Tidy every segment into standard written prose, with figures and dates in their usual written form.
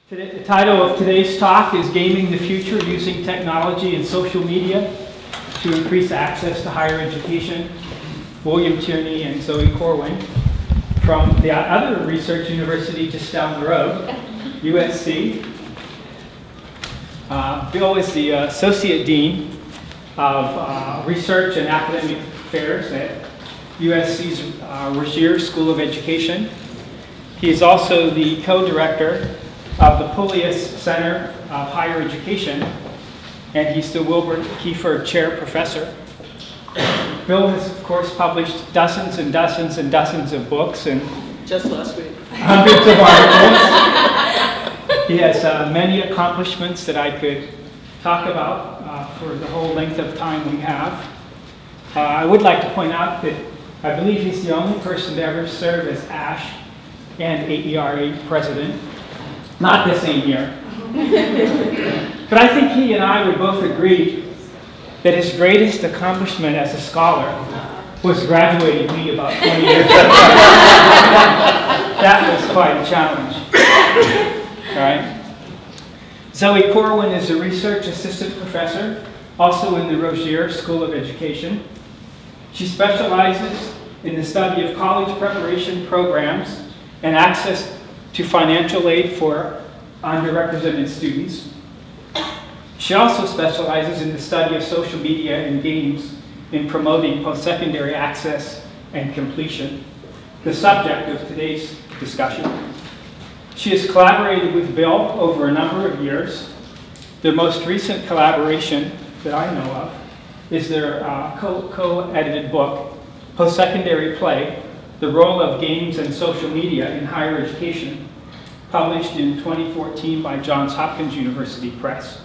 The title of today's talk is Gaming the Future Using Technology and Social Media to Increase Access to Higher Education. William Tierney and Zoë Corwin from the other research university just down the road, USC. Bill is the Associate Dean of Research and Academic Affairs at USC's Rogier School of Education. He is also the co-director of the Pulius Center of Higher Education, and he's the Wilbur Kiefer Chair Professor. Bill has, of course, published dozens and dozens and dozens of books and just last week hundreds of articles. He has many accomplishments that I could talk about for the whole length of time we have. I would like to point out that I believe he's the only person to ever serve as ASH and AERA president. Not the same year. But I think he and I would both agree that his greatest accomplishment as a scholar was graduating me about 20 years ago. That was quite a challenge. All right. Zoë Corwin is a research assistant professor, also in the Rogier School of Education. She specializes in the study of college preparation programs and access to financial aid for underrepresented students. She also specializes in the study of social media and games in promoting post-secondary access and completion, the subject of today's discussion. She has collaborated with Bill over a number of years. Their most recent collaboration that I know of is their co-edited book, Post-Secondary Play, The Role of Games and Social Media in Higher Education, published in 2014 by Johns Hopkins University Press.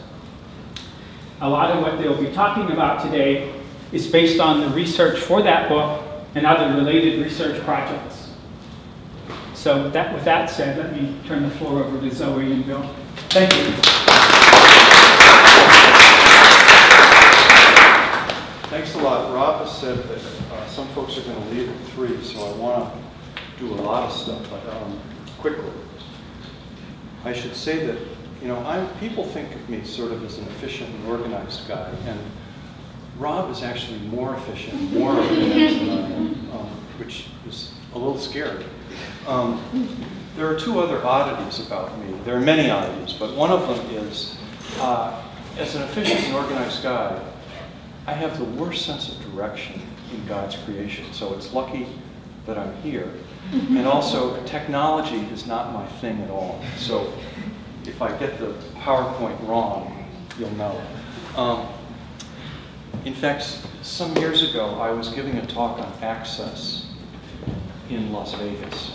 A lot of what they'll be talking about today is based on the research for that book and other related research projects. So with that said, let me turn the floor over to Zoë and Bill. Thank you. Thanks a lot. Rob has said that some folks are going to leave at 3, so I want to do a lot of stuff quickly. I should say that, you know, people think of me sort of as an efficient and organized guy, and Rob is actually more efficient, more organized than I am, which is a little scary. There are two other oddities about me. There are many oddities, but one of them is, as an efficient and organized guy, I have the worst sense of direction in God's creation, so it's lucky that I'm here. And also, technology is not my thing at all. So if I get the PowerPoint wrong, you'll know. In fact, some years ago, I was giving a talk on access in Las Vegas.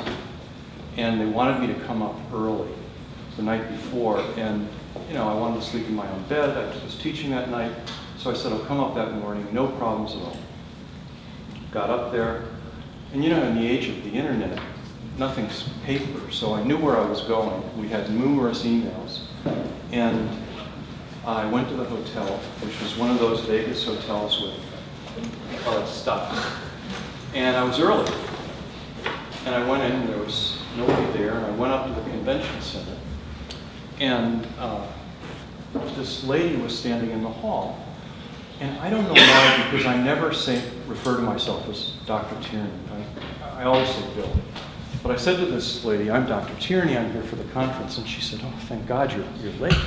And they wanted me to come up early the night before. And you know, I wanted to sleep in my own bed. I was teaching that night. So I said, I'll come up that morning, no problems at all. Got up there. And you know, in the age of the internet, nothing's paper, so I knew where I was going. We had numerous emails. And I went to the hotel, which was one of those Vegas hotels with stuff. And I was early. And I went in, and there was nobody there, and I went up to the convention center. And this lady was standing in the hall. And I don't know why, because I never refer to myself as Dr. Tierney. I always say Bill. But I said to this lady, I'm Dr. Tierney, I'm here for the conference. And she said, oh, thank God you're late.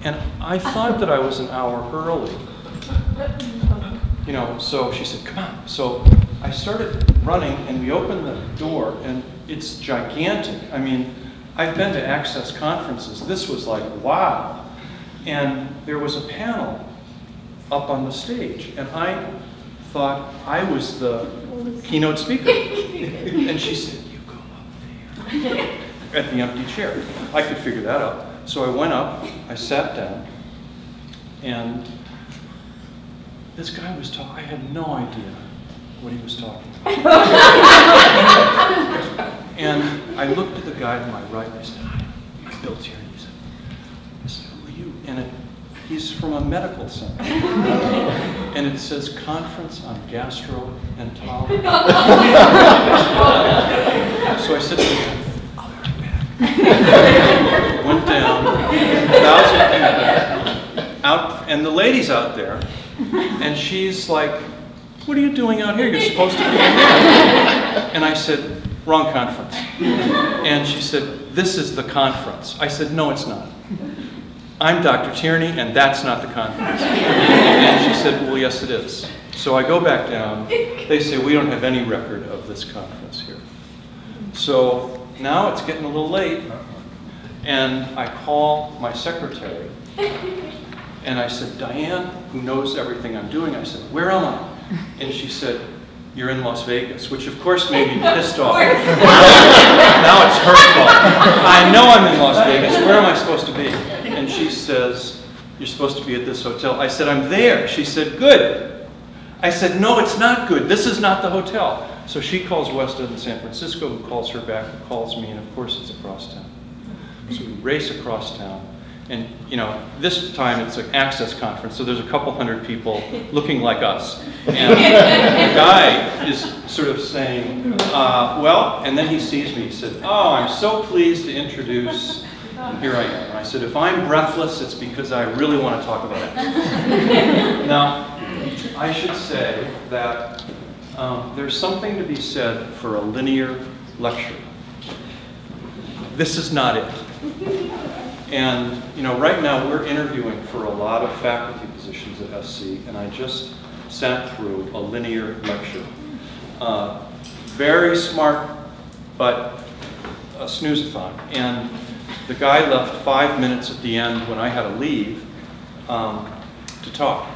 And I thought that I was an hour early. You know, so she said, come on. So I started running, and we opened the door, and it's gigantic. I mean, I've been to Access conferences. This was like, wow. And there was a panel up on the stage, and I thought I was the keynote speaker. And she said, you go up there, at the empty chair. I could figure that out. So I went up, I sat down, and this guy was talking. I had no idea what he was talking about. And I looked at the guy to my right, and I said, I'm Bill Tierney. I said, who are you? And he's from a medical center. And it says Conference on Gastroenterology. So I said to him, I'll be right back. Went And the lady's out there, and she's like, what are you doing out here? You're supposed to be in there. And I said, wrong conference. And she said, this is the conference. I said, no, it's not. I'm Dr. Tierney, and that's not the conference. And she said, well, yes, it is. So I go back down. They say, we don't have any record of this conference here. So now it's getting a little late, and I call my secretary, and I said, Diane, who knows everything I'm doing, I said, where am I? And she said, you're in Las Vegas, which of course made me pissed off. Now it's her fault. I know I'm in Las Vegas. Where am I supposed to be? And she says, you're supposed to be at this hotel. I said, I'm there. She said, good. I said, no, it's not good. This is not the hotel. So she calls West End in San Francisco, who calls her back, who calls me, and of course it's across town. So we race across town. And, you know, this time it's an access conference, so there's a couple hundred people looking like us. And the guy is sort of saying, well, and then he sees me. He said, oh, I'm so pleased to introduce, and here I am. And I said, if I'm breathless, it's because I really want to talk about it. Now, I should say that there's something to be said for a linear lecture. This is not it. And, you know, right now we're interviewing for a lot of faculty positions at SC, and I just sat through a linear lecture. Very smart, but a snooze-a-thon. And the guy left 5 minutes at the end when I had to leave to talk.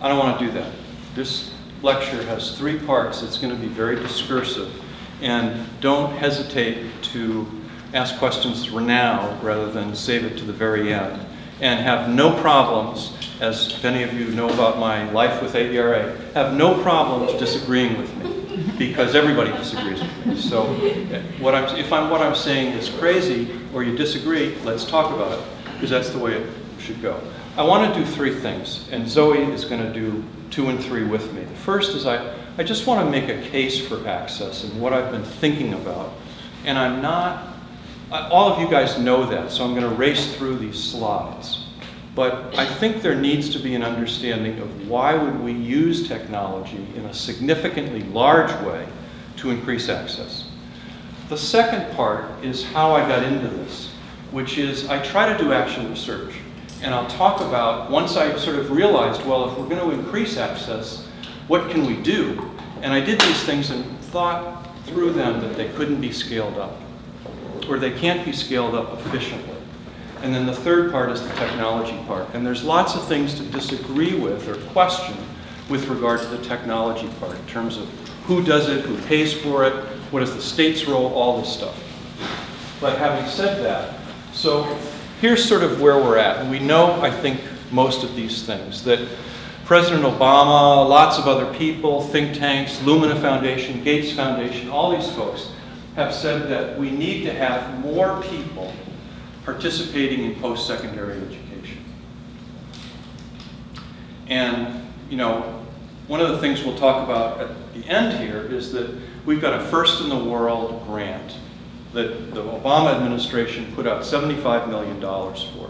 I don't want to do that. This lecture has 3 parts. It's going to be very discursive. And don't hesitate to ask questions now rather than save it to the very end. And have no problems, as if any of you know about my life with AERA, have no problems disagreeing with me, because everybody disagrees with me. So if what I'm saying is crazy or you disagree, let's talk about it, because that's the way it should go. I want to do 3 things, and Zoe is going to do 2 and 3 with me. The first is I just want to make a case for access and what I've been thinking about. And I'm not, all of you guys know that, so I'm going to race through these slides. But I think there needs to be an understanding of why would we use technology in a significantly large way to increase access. The second part is how I got into this, which is I try to do action research. And I'll talk about, once I sort of realized, well, if we're going to increase access, what can we do? And I did these things and thought through them that they couldn't be scaled up, or they can't be scaled up efficiently. And then the third part is the technology part. And there's lots of things to disagree with or question with regard to the technology part, in terms of who does it, who pays for it, what is the state's role, all this stuff. But having said that, so here's sort of where we're at. And we know, I think, most of these things, that President Obama, lots of other people, think tanks, Lumina Foundation, Gates Foundation, all these folks have said that we need to have more people participating in post-secondary education. And, you know, one of the things we'll talk about at the end here is that we've got a first-in-the-world grant that the Obama administration put out $75 million for.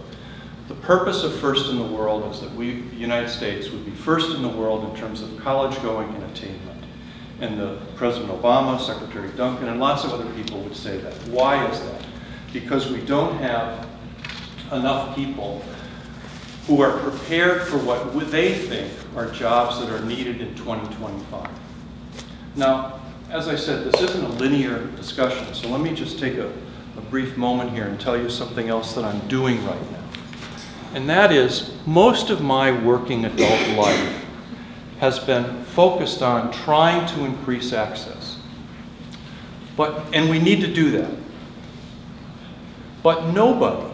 The purpose of First in the World is that we, the United States, would be first in the world in terms of college going and attainment. And President Obama, Secretary Duncan, and lots of other people would say that. Why is that? Because we don't have enough people who are prepared for what they think are jobs that are needed in 2025. Now, as I said, this isn't a linear discussion, so let me just take a brief moment here and tell you something else that I'm doing right now. And that is, most of my working adult life has been focused on trying to increase access. And we need to do that. But nobody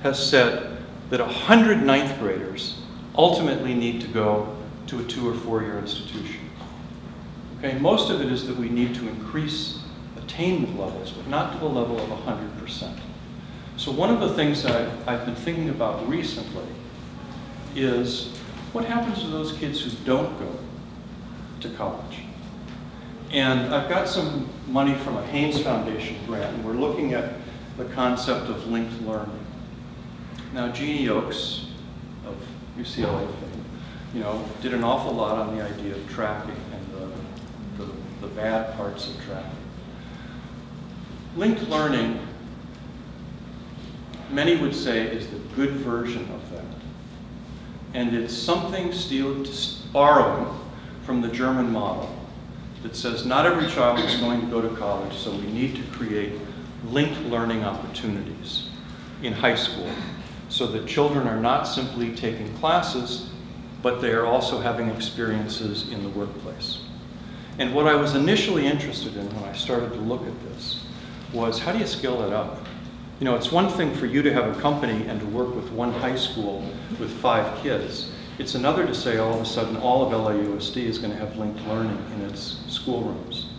has said that 100 ninth graders ultimately need to go to a 2 or 4 year institution. Okay, most of it is that we need to increase attainment levels, but not to the level of 100%. So one of the things that I've been thinking about recently is what happens to those kids who don't go to college? And I've got some money from a Haynes Foundation grant, and we're looking at the concept of linked learning. Now, Jeannie Oakes of UCLA fame, you know, did an awful lot on the idea of tracking and the bad parts of tracking. Linked learning, many would say, is the good version of that. And it's something borrowing from the German model that says not every child is going to go to college, so we need to create linked learning opportunities in high school so that children are not simply taking classes, but they are also having experiences in the workplace. And what I was initially interested in when I started to look at this was, how do you scale that up? You know, it's one thing for you to have a company and to work with one high school with 5 kids. It's another to say all of a sudden all of LAUSD is going to have linked learning in its schoolrooms,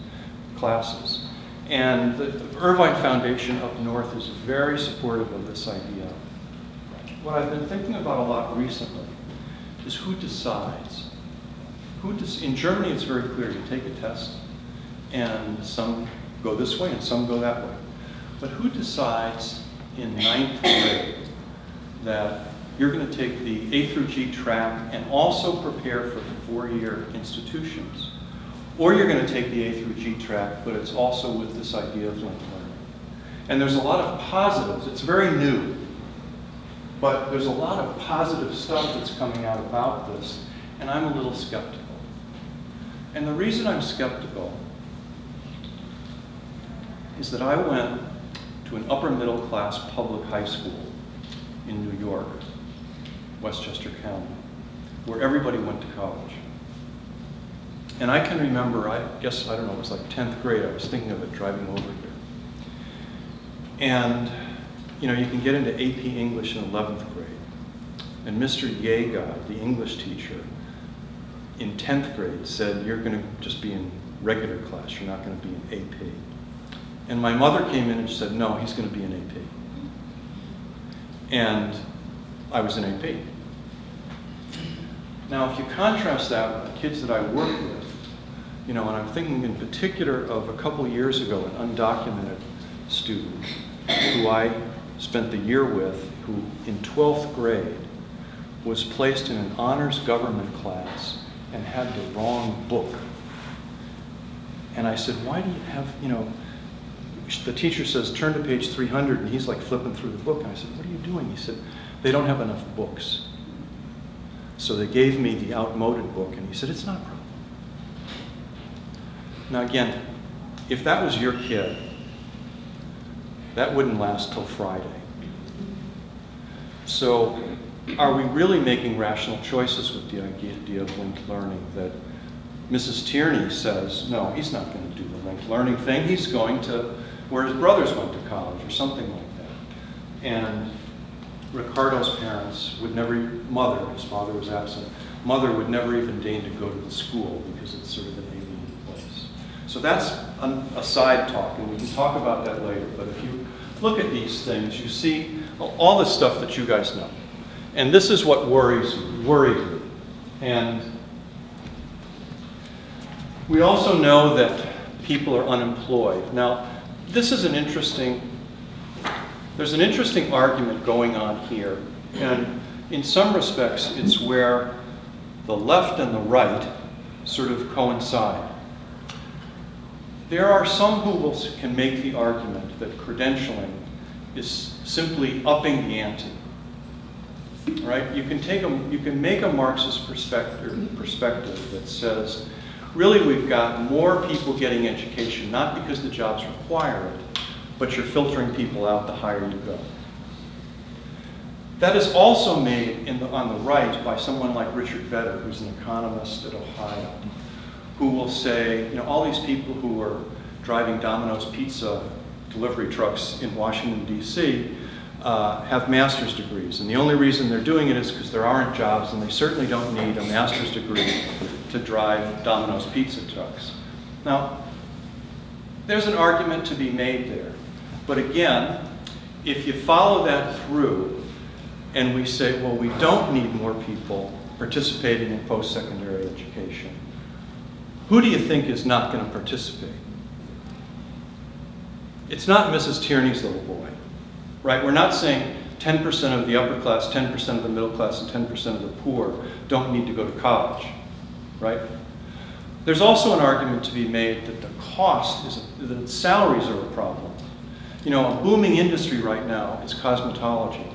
classes. And the Irvine Foundation up north is very supportive of this idea. What I've been thinking about a lot recently is who decides. In Germany, it's very clear. You take a test, and some go this way and some go that way. But who decides in 9th grade that you're going to take the A through G track and also prepare for 4-year institutions? Or you're going to take the A through G track, but it's also with this idea of linked learning. And there's a lot of positives. It's very new. But there's a lot of positive stuff that's coming out about this, and I'm a little skeptical. And the reason I'm skeptical is that I went to an upper middle class public high school in New York, Westchester County, where everybody went to college. And I can remember, I don't know, it was like 10th grade, I was thinking of it driving over here. And, you know, you can get into AP English in 11th grade. And Mr. Yeagai, the English teacher, in 10th grade said, you're going to just be in regular class, you're not going to be in AP. And my mother came in and said, no, he's going to be in AP. And I was in AP. Now, if you contrast that with the kids that I work with, you know, and I'm thinking in particular of a couple years ago, an undocumented student who I spent the year with, who in 12th grade was placed in an honors government class and had the wrong book. And I said, why do you have, you know, the teacher says, turn to page 300, and he's like flipping through the book. And I said, what are you doing? He said, they don't have enough books. So they gave me the outmoded book, and he said, it's not a problem. Now again, if that was your kid, that wouldn't last till Friday. So are we really making rational choices with the idea of linked learning that Mrs. Tierney says, no, he's not going to do the linked learning thing. He's going to where his brothers went to college or something like that. And Ricardo's parents would never, his father was absent, mother would never even deign to go to the school because it's sort of an alien place. So that's a side talk, and we can talk about that later. But if you look at these things, you see all the stuff that you guys know. And this is what worried me. And we also know that people are unemployed. Now, this is there's an interesting argument going on here. And in some respects, it's where the left and the right sort of coincide. There are some who can make the argument that credentialing is simply upping the ante. Right? You can make a Marxist perspective that says, really we've got more people getting education, not because the jobs require it, but you're filtering people out the higher you go. That is also made on the right by someone like Richard Vedder, who's an economist at Ohio, who will say, you know, all these people who are driving Domino's pizza delivery trucks in Washington, D.C., have master's degrees. And the only reason they're doing it is because there aren't jobs, and they certainly don't need a master's degree to drive Domino's pizza trucks. Now, there's an argument to be made there. But again, if you follow that through, and we say, well, we don't need more people participating in post-secondary education, who do you think is not going to participate? It's not Mrs. Tierney's little boy, right? We're not saying 10% of the upper class, 10% of the middle class, and 10% of the poor don't need to go to college, right? There's also an argument to be made that the cost is, that salaries are a problem. You know, a booming industry right now is cosmetology,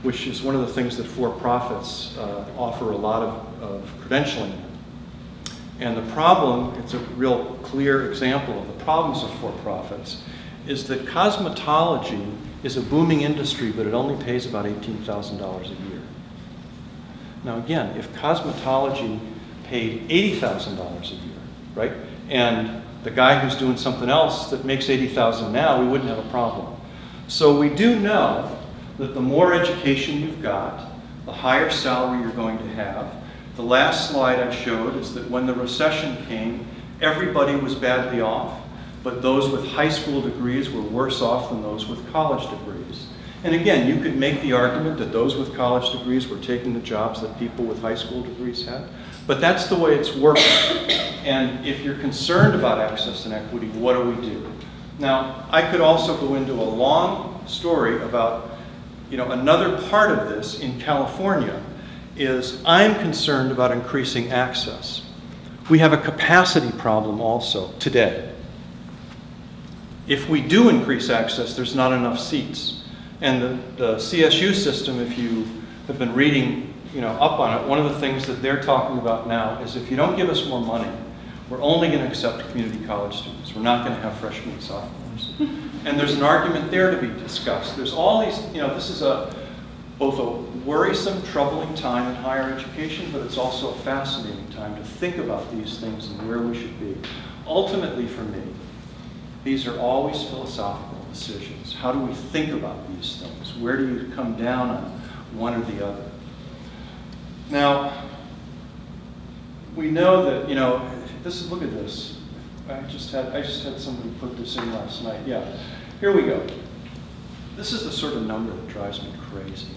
which is one of the things that for-profits offer a lot of credentialing. And the problem, it's a real clear example of the problems of for-profits, is that cosmetology is a booming industry, but it only pays about $18,000 a year. Now again, if cosmetology paid $80,000 a year, right? And the guy who's doing something else that makes $80,000 now, we wouldn't have a problem. So we do know that the more education you've got, the higher salary you're going to have. The last slide I showed is that when the recession came, everybody was badly off, but those with high school degrees were worse off than those with college degrees. And again, you could make the argument that those with college degrees were taking the jobs that people with high school degrees had, but that's the way it's working. And if you're concerned about access and equity, what do we do? Now, I could also go into a long story about, you know, another part of this in California is I'm concerned about increasing access. We have a capacity problem also today. If we do increase access, there's not enough seats. And the CSU system, if you have been reading, you know, up on it, one of the things that they're talking about now is if you don't give us more money, we're only going to accept community college students. We're not going to have freshmen and sophomores. And there's an argument there to be discussed. There's all these, you know, this is both a worrisome, troubling time in higher education, but it's also a fascinating time to think about these things and where we should be. Ultimately, for me, these are always philosophical decisions. How do we think about these things? Where do you come down on one or the other? Now, we know that, you know, look at this. I just had somebody put this in last night. Yeah, here we go. This is the sort of number that drives me crazy.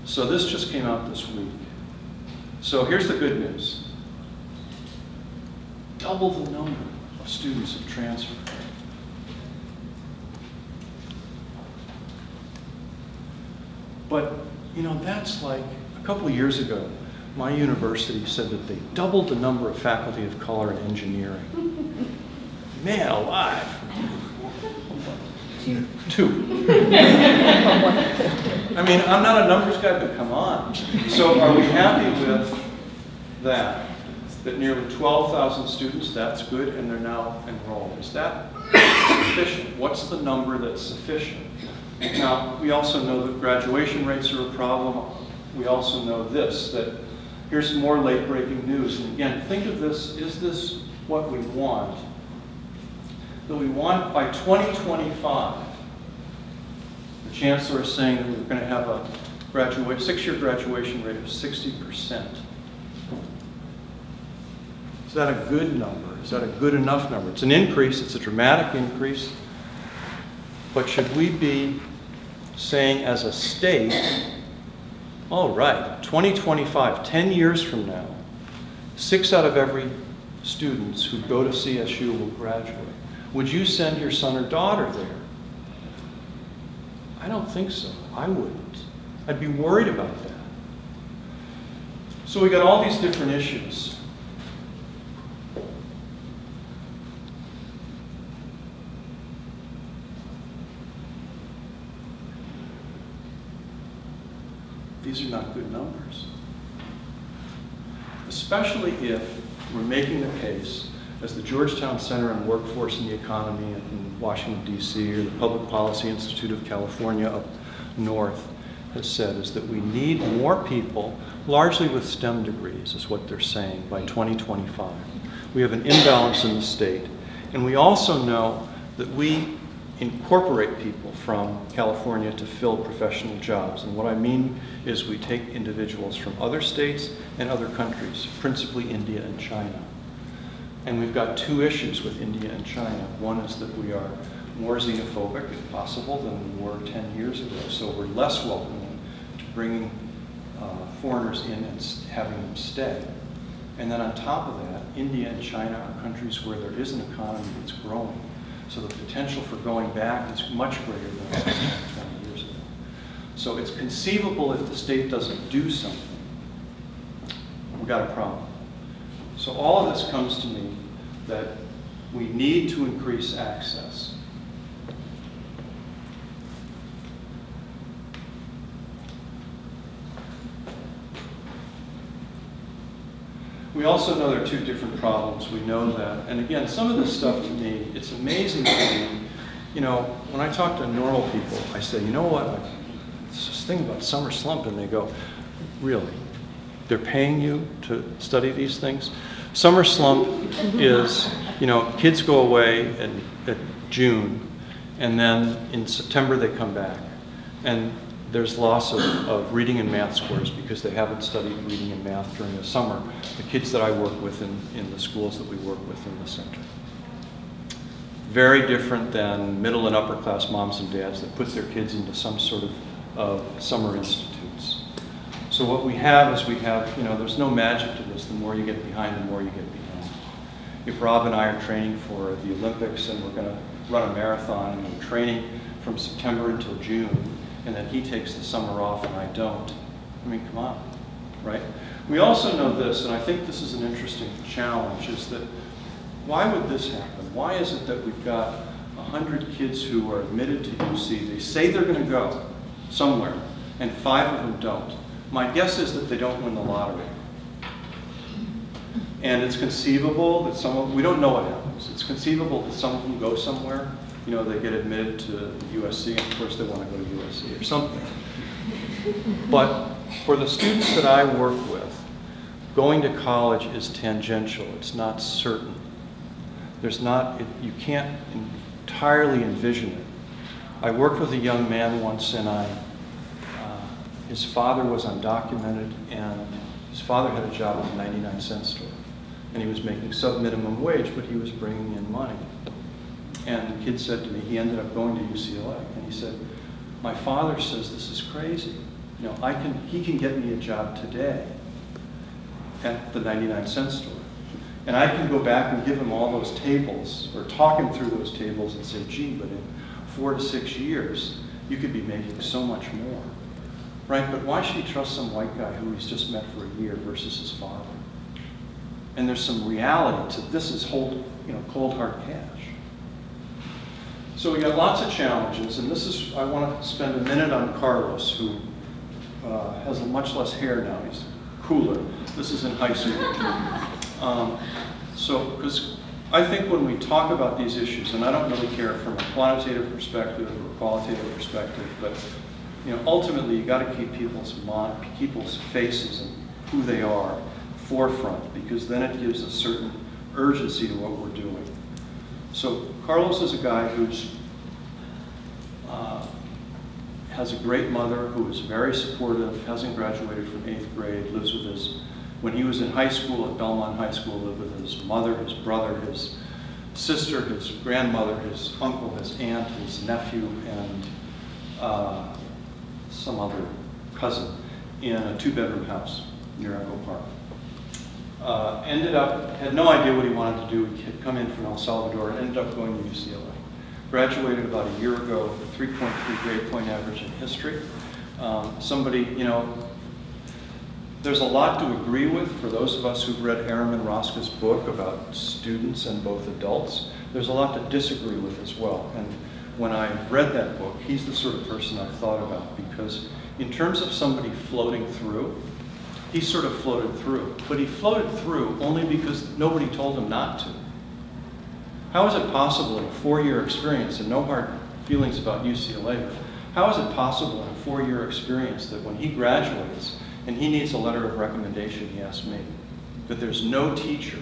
So this just came out this week. So here's the good news. Double the number of students have transferred. But, you know, that's like a couple of years ago, my university said that they doubled the number of faculty of color in engineering. Man alive. Two. I mean, I'm not a numbers guy, but come on. So are we happy with that? That nearly 12,000 students, that's good, and they're now enrolled. Is that sufficient? What's the number that's sufficient? Now, we also know that graduation rates are a problem. We also know this, that here's more late-breaking news. And again, think of this, is this what we want? That we want by 2025, the chancellor is saying that we're going to have a six-year graduation rate of 60%. Is that a good number? Is that a good enough number? It's an increase, it's a dramatic increase, but should we be saying as a state, all right, 2025, 10 years from now, 6 out of every students who go to CSU will graduate. Would you send your son or daughter there? I don't think so. I wouldn't. I'd be worried about that. So we got all these different issues. These are not good numbers. Especially if we're making the case, as the Georgetown Center on Workforce and the Economy in Washington, D.C., or the Public Policy Institute of California up north has said, is that we need more people, largely with STEM degrees, is what they're saying, by 2025. We have an imbalance in the state. And we also know that we incorporate people from California to fill professional jobs. And what I mean is we take individuals from other states and other countries, principally India and China. And we've got two issues with India and China. One is that we are more xenophobic, if possible, than we were 10 years ago. So we're less welcoming to bringing foreigners in and having them stay. And then on top of that, India and China are countries where there is an economy that's growing. So the potential for going back is much greater than it was 20 years ago. So it's conceivable if the state doesn't do something, we've got a problem. So all of this comes to me that we need to increase access. We also know there are two different problems. We know that. And again, some of this stuff to me, it's amazing to me. You know, when I talk to normal people, I say, you know what? It's this thing about summer slump, and they go, really? They're paying you to study these things? Summer slump is, you know, kids go away in June, and then in September they come back. And there's loss of reading and math scores because they haven't studied reading and math during the summer, the kids that I work with in the schools that we work with in the center. Very different than middle and upper class moms and dads that put their kids into some sort of summer institutes. So what we have is we have, you know, there's no magic to this. The more you get behind, the more you get behind. If Rob and I are training for the Olympics and we're going to run a marathon and we're training from September until June, and then he takes the summer off and I don't, I mean, come on, right? We also know this, and I think this is an interesting challenge, is that why would this happen? Why is it that we've got 100 kids who are admitted to UC, they say they're going to go somewhere, and 5 of them don't? My guess is that they don't win the lottery. And it's conceivable that some of them, we don't know what happens, it's conceivable that some of them go somewhere. You know, they get admitted to USC, and of course they want to go to USC or something. But for the students that I work with, going to college is tangential, it's not certain. There's not, you can't entirely envision it. I worked with a young man once, and his father was undocumented, and his father had a job at a 99-cent store. And he was making sub-minimum wage, but he was bringing in money. And the kid said to me, he ended up going to UCLA, and he said, my father says this is crazy. You know, he can get me a job today at the 99-cent store. And I can go back and give him all those tables, or talk him through those tables and say, gee, but in 4 to 6 years, you could be making so much more. Right, but why should he trust some white guy who he's just met for a year versus his father? And there's some reality to this is cold hard cash. So we got lots of challenges, and this is, I want to spend a minute on Carlos, who has much less hair now. He's cooler. This is in high school. Because I think when we talk about these issues, and I don't really care from a quantitative perspective or a qualitative perspective, but you know, ultimately you got to keep people's faces and who they are forefront, because then it gives a certain urgency to what we're doing. So Carlos is a guy who's has a great mother who is very supportive, hasn't graduated from 8th grade, lives with his, when he was in high school at Belmont High School, lived with his mother, his brother, his sister, his grandmother, his uncle, his aunt, his nephew, and some other cousin in a 2-bedroom house near Echo Park. Had no idea what he wanted to do. He had come in from El Salvador and ended up going to UCLA. Graduated about a year ago with a 3.3 grade point average in history. Somebody, you know, there's a lot to agree with for those of us who've read Aram and Roska's book about students and both adults. There's a lot to disagree with as well. And when I read that book, he's the sort of person I've thought about, because in terms of somebody floating through, he sort of floated through. But he floated through only because nobody told him not to. How is it possible in a 4-year experience, and no hard feelings about UCLA, but how is it possible in a 4-year experience that when he graduates and he needs a letter of recommendation, he asks me, that there's no teacher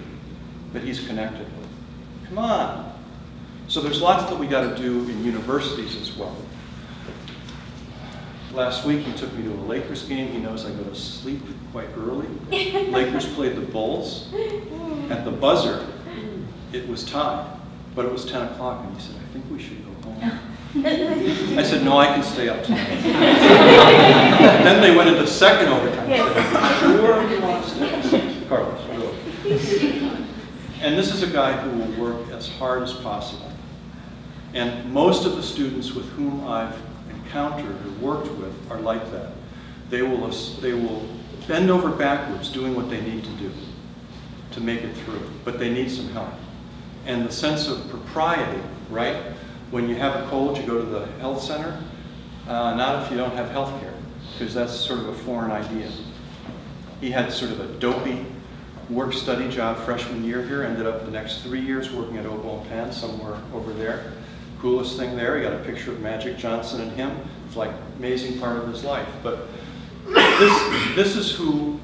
that he's connected with? Come on. So there's lots that we got to do in universities as well. Last week he took me to a Lakers game. He knows I go to sleep quite early. Lakers played the Bulls. At the buzzer, it was tied, but it was 10 o'clock, and he said, I think we should go home. I said, no, I can stay up tonight. Then they went into second overtime. Yes. Sure, you want to stay? Carlos, really. And this is a guy who will work as hard as possible. And most of the students with whom I've encountered or worked with are like that. They will bend over backwards doing what they need to do to make it through, but they need some help. And the sense of propriety, right? When you have a cold, you go to the health center. Not if you don't have health care, because that's sort of a foreign idea. He had sort of a dopey work-study job freshman year here, ended up the next 3 years working at Oboe and Penn somewhere over there. Coolest thing there, he got a picture of Magic Johnson and him. It's like amazing part of his life. But this is who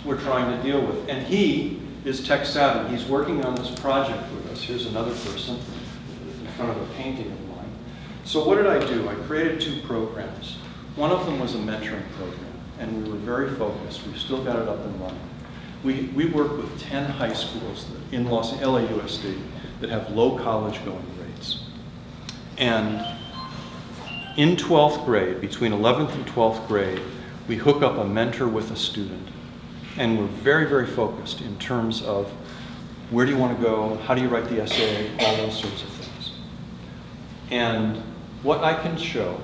we're trying to deal with. And he is tech savvy. He's working on this project with us. Here's another person in front of a painting of mine. So what did I do? I created 2 programs. One of them was a mentoring program, and we were very focused. We've still got it up and running. We work with 10 high schools in LAUSD that have low college going rates. And in 12th grade, between 11th and 12th grade, we hook up a mentor with a student. And we're very, very focused in terms of where do you want to go, how do you write the essay, all those sorts of things. And what I can show,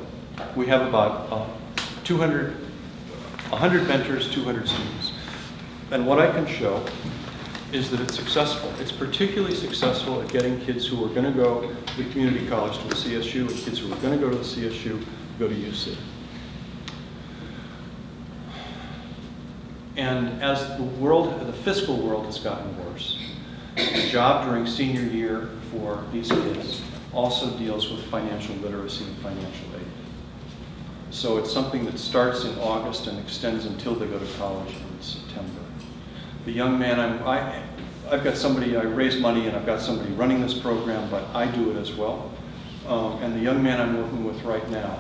we have about 100 mentors, 200 students. And what I can show is that it's successful. It's particularly successful at getting kids who are going to go to the community college to the CSU and kids who are going to go to the CSU go to UC. And as the fiscal world has gotten worse, the job during senior year for these kids also deals with financial literacy and financial aid. So it's something that starts in August and extends until they go to college in September. The young man, I've got somebody, I raise money and I've got somebody running this program, but I do it as well. And the young man I'm working with right now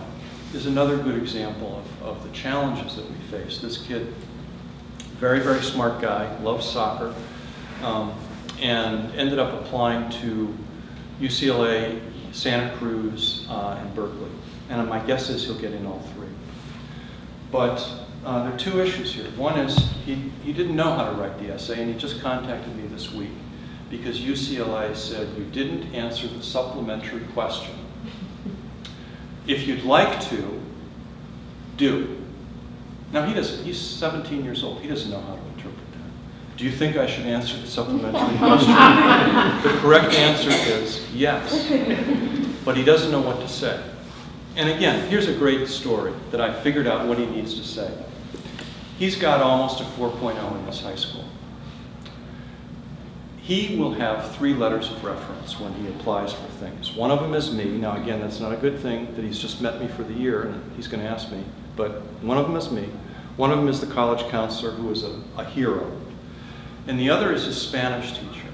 is another good example of the challenges that we face. This kid, very, very smart guy, loves soccer, and ended up applying to UCLA, Santa Cruz, and Berkeley. And my guess is he'll get in all 3. But there are 2 issues here. One is he didn't know how to write the essay, and he just contacted me this week because UCLA said you didn't answer the supplementary question. If you'd like to, do. Now he's 17 years old. He doesn't know how to interpret that. Do you think I should answer the supplementary question? The correct answer is yes. But he doesn't know what to say. And again, here's a great story that I figured out what he needs to say. He's got almost a 4.0 in this high school. He will have 3 letters of reference when he applies for things. One of them is me. Now again, that's not a good thing that he's just met me for the year and he's going to ask me. But one of them is me. One of them is the college counselor who is a hero. And the other is his Spanish teacher.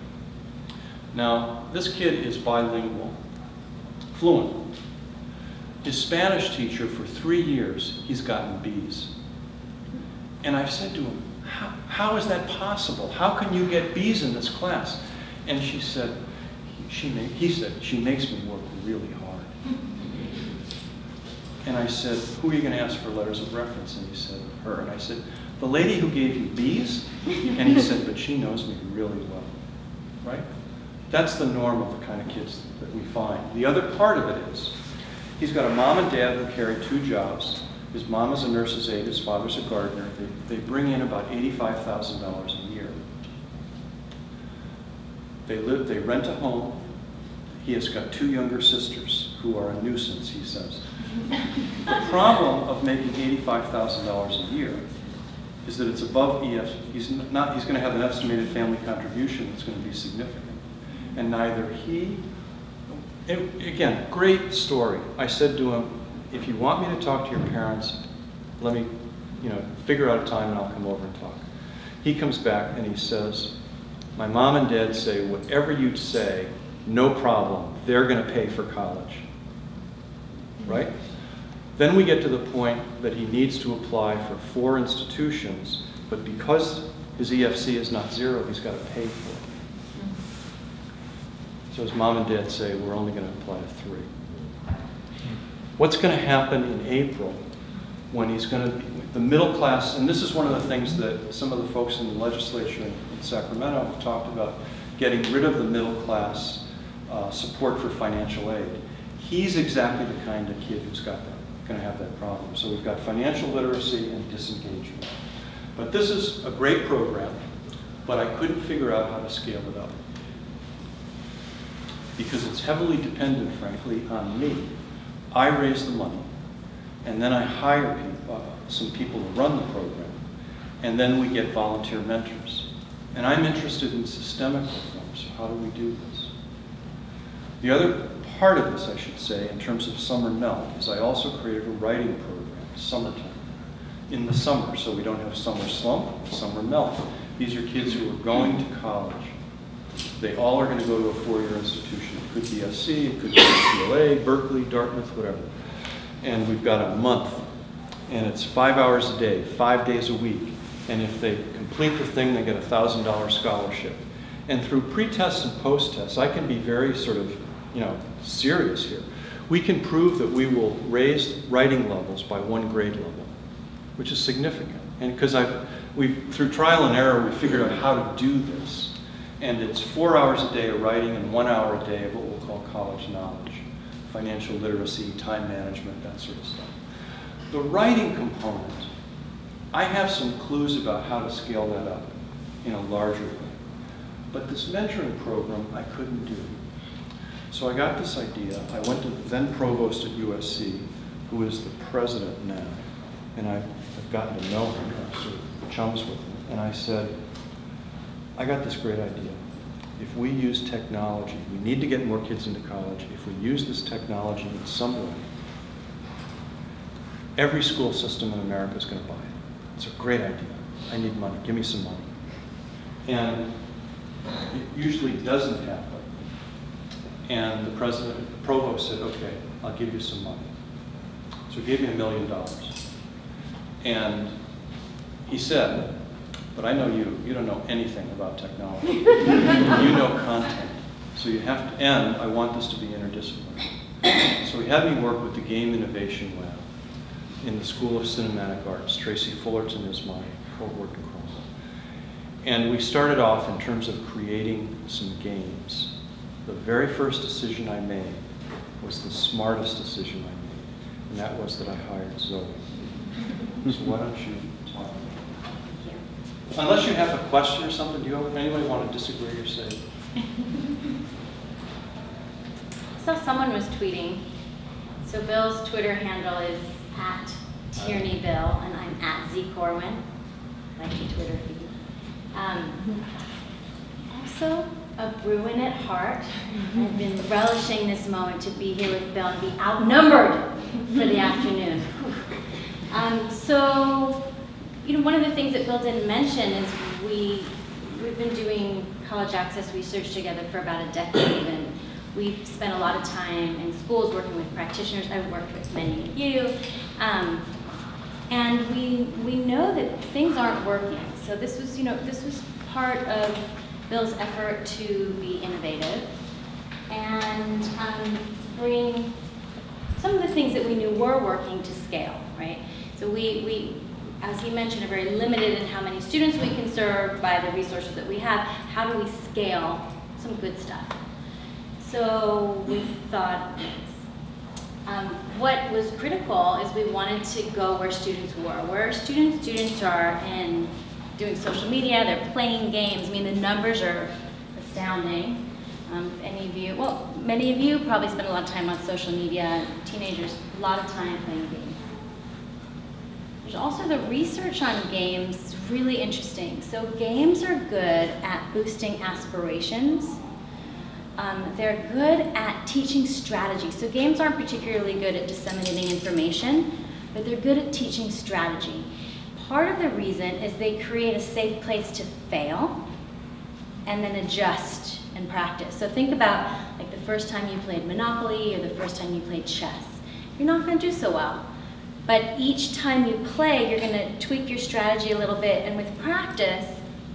Now, this kid is bilingual, fluent. His Spanish teacher, for 3 years, he's gotten B's. And I've said to him, how is that possible? How can you get B's in this class? And she said, he said, she makes me work really hard. And I said, who are you going to ask for letters of reference? And he said, her. And I said, the lady who gave you B's? And he said, but she knows me really well, right? That's the norm of the kind of kids that we find. The other part of it is, he's got a mom and dad who carry 2 jobs. His mom is a nurse's aide, his father's a gardener. They bring in about $85,000 a year. They rent a home. He has got 2 younger sisters who are a nuisance, he says. The problem of making $85,000 a year is that it's above EF. He's going to have an estimated family contribution that's going to be significant. And neither he, again, great story. I said to him, if you want me to talk to your parents, let me, figure out a time and I'll come over and talk. He comes back and he says, my mom and dad say, whatever you say, no problem, they're going to pay for college. Right? Then we get to the point that he needs to apply for 4 institutions, but because his EFC is not 0, he's got to pay for it. So his mom and dad say, we're only going to apply to 3. What's going to happen in April when he's going to be, the middle class, and this is one of the things that some of the folks in the legislature in Sacramento have talked about, getting rid of the middle class support for financial aid. He's exactly the kind of kid who's got that going to have that problem. So we've got financial literacy and disengagement. But this is a great program, but I couldn't figure out how to scale it up, because it's heavily dependent, frankly, on me. I raise the money, and then I hire some people to run the program, and then we get volunteer mentors. And I'm interested in systemic reform, so how do we do this? The other part of this, I should say, in terms of summer melt, is I also created a writing program, summertime, in the summer, so we don't have summer slump, summer melt. These are kids who are going to college. They all are going to go to a four-year institution. It could be SC, it could be UCLA, Berkeley, Dartmouth, whatever. And we've got a month, and it's 5 hours a day, 5 days a week. And if they complete the thing, they get a $1,000 scholarship. And through pre-tests and post-tests, I can be very sort of, serious here. We can prove that we will raise writing levels by 1 grade level, which is significant. And because through trial and error, we figured out how to do this. And it's 4 hours a day of writing and 1 hour a day of what we'll call college knowledge, financial literacy, time management, that sort of stuff. The writing component, I have some clues about how to scale that up in a larger way. But this mentoring program, I couldn't do. So I got this idea. I went to the then provost at USC, who is the president now, and I've gotten to know him, I'm sort of chums with him, and I said, I got this great idea. If we use technology, we need to get more kids into college. If we use this technology in some way, every school system in America is going to buy it. It's a great idea. I need money. Give me some money. And it usually doesn't happen. And the provost said, okay, I'll give you some money. So he gave me $1 million. And he said, but I know you don't know anything about technology. You know content. So you have to, and I want this to be interdisciplinary. So he had me work with the Game Innovation Lab in the School of Cinematic Arts. Tracy Fullerton is my cohort in Corwin. And we started off in terms of creating some games. The very first decision I made was the smartest decision I made, and that was that I hired Zoe. So why don't you talk about it? Unless you have a question or something, do anybody want to disagree or say? So someone was tweeting. So Bill's Twitter handle is @Tierney Bill, and I'm @ZCorwin, like the Twitter feed. Also a Bruin at heart. I've been relishing this moment to be here with Bill and be outnumbered for the afternoon. So, one of the things that Bill didn't mention is we've been doing college access research together for about a decade, and we've spent a lot of time in schools working with practitioners. I've worked with many of you, and we know that things aren't working. So this was part of Bill's effort to be innovative and bring some of the things that we knew were working to scale, right? So we, as he mentioned, are very limited in how many students we can serve by the resources that we have. How do we scale some good stuff? So we thought, what was critical is we wanted to go where students were. Where students are in doing social media, they're playing games. I mean, the numbers are astounding. Many of you probably spend a lot of time on social media. Teenagers, a lot of time playing games. There's also the research on games is really interesting. So games are good at boosting aspirations. They're good at teaching strategy. So games aren't particularly good at disseminating information, but they're good at teaching strategy. Part of the reason is they create a safe place to fail and then adjust and practice. So think about like the first time you played Monopoly or the first time you played chess. You're not going to do so well. But each time you play, you're going to tweak your strategy a little bit, and with practice,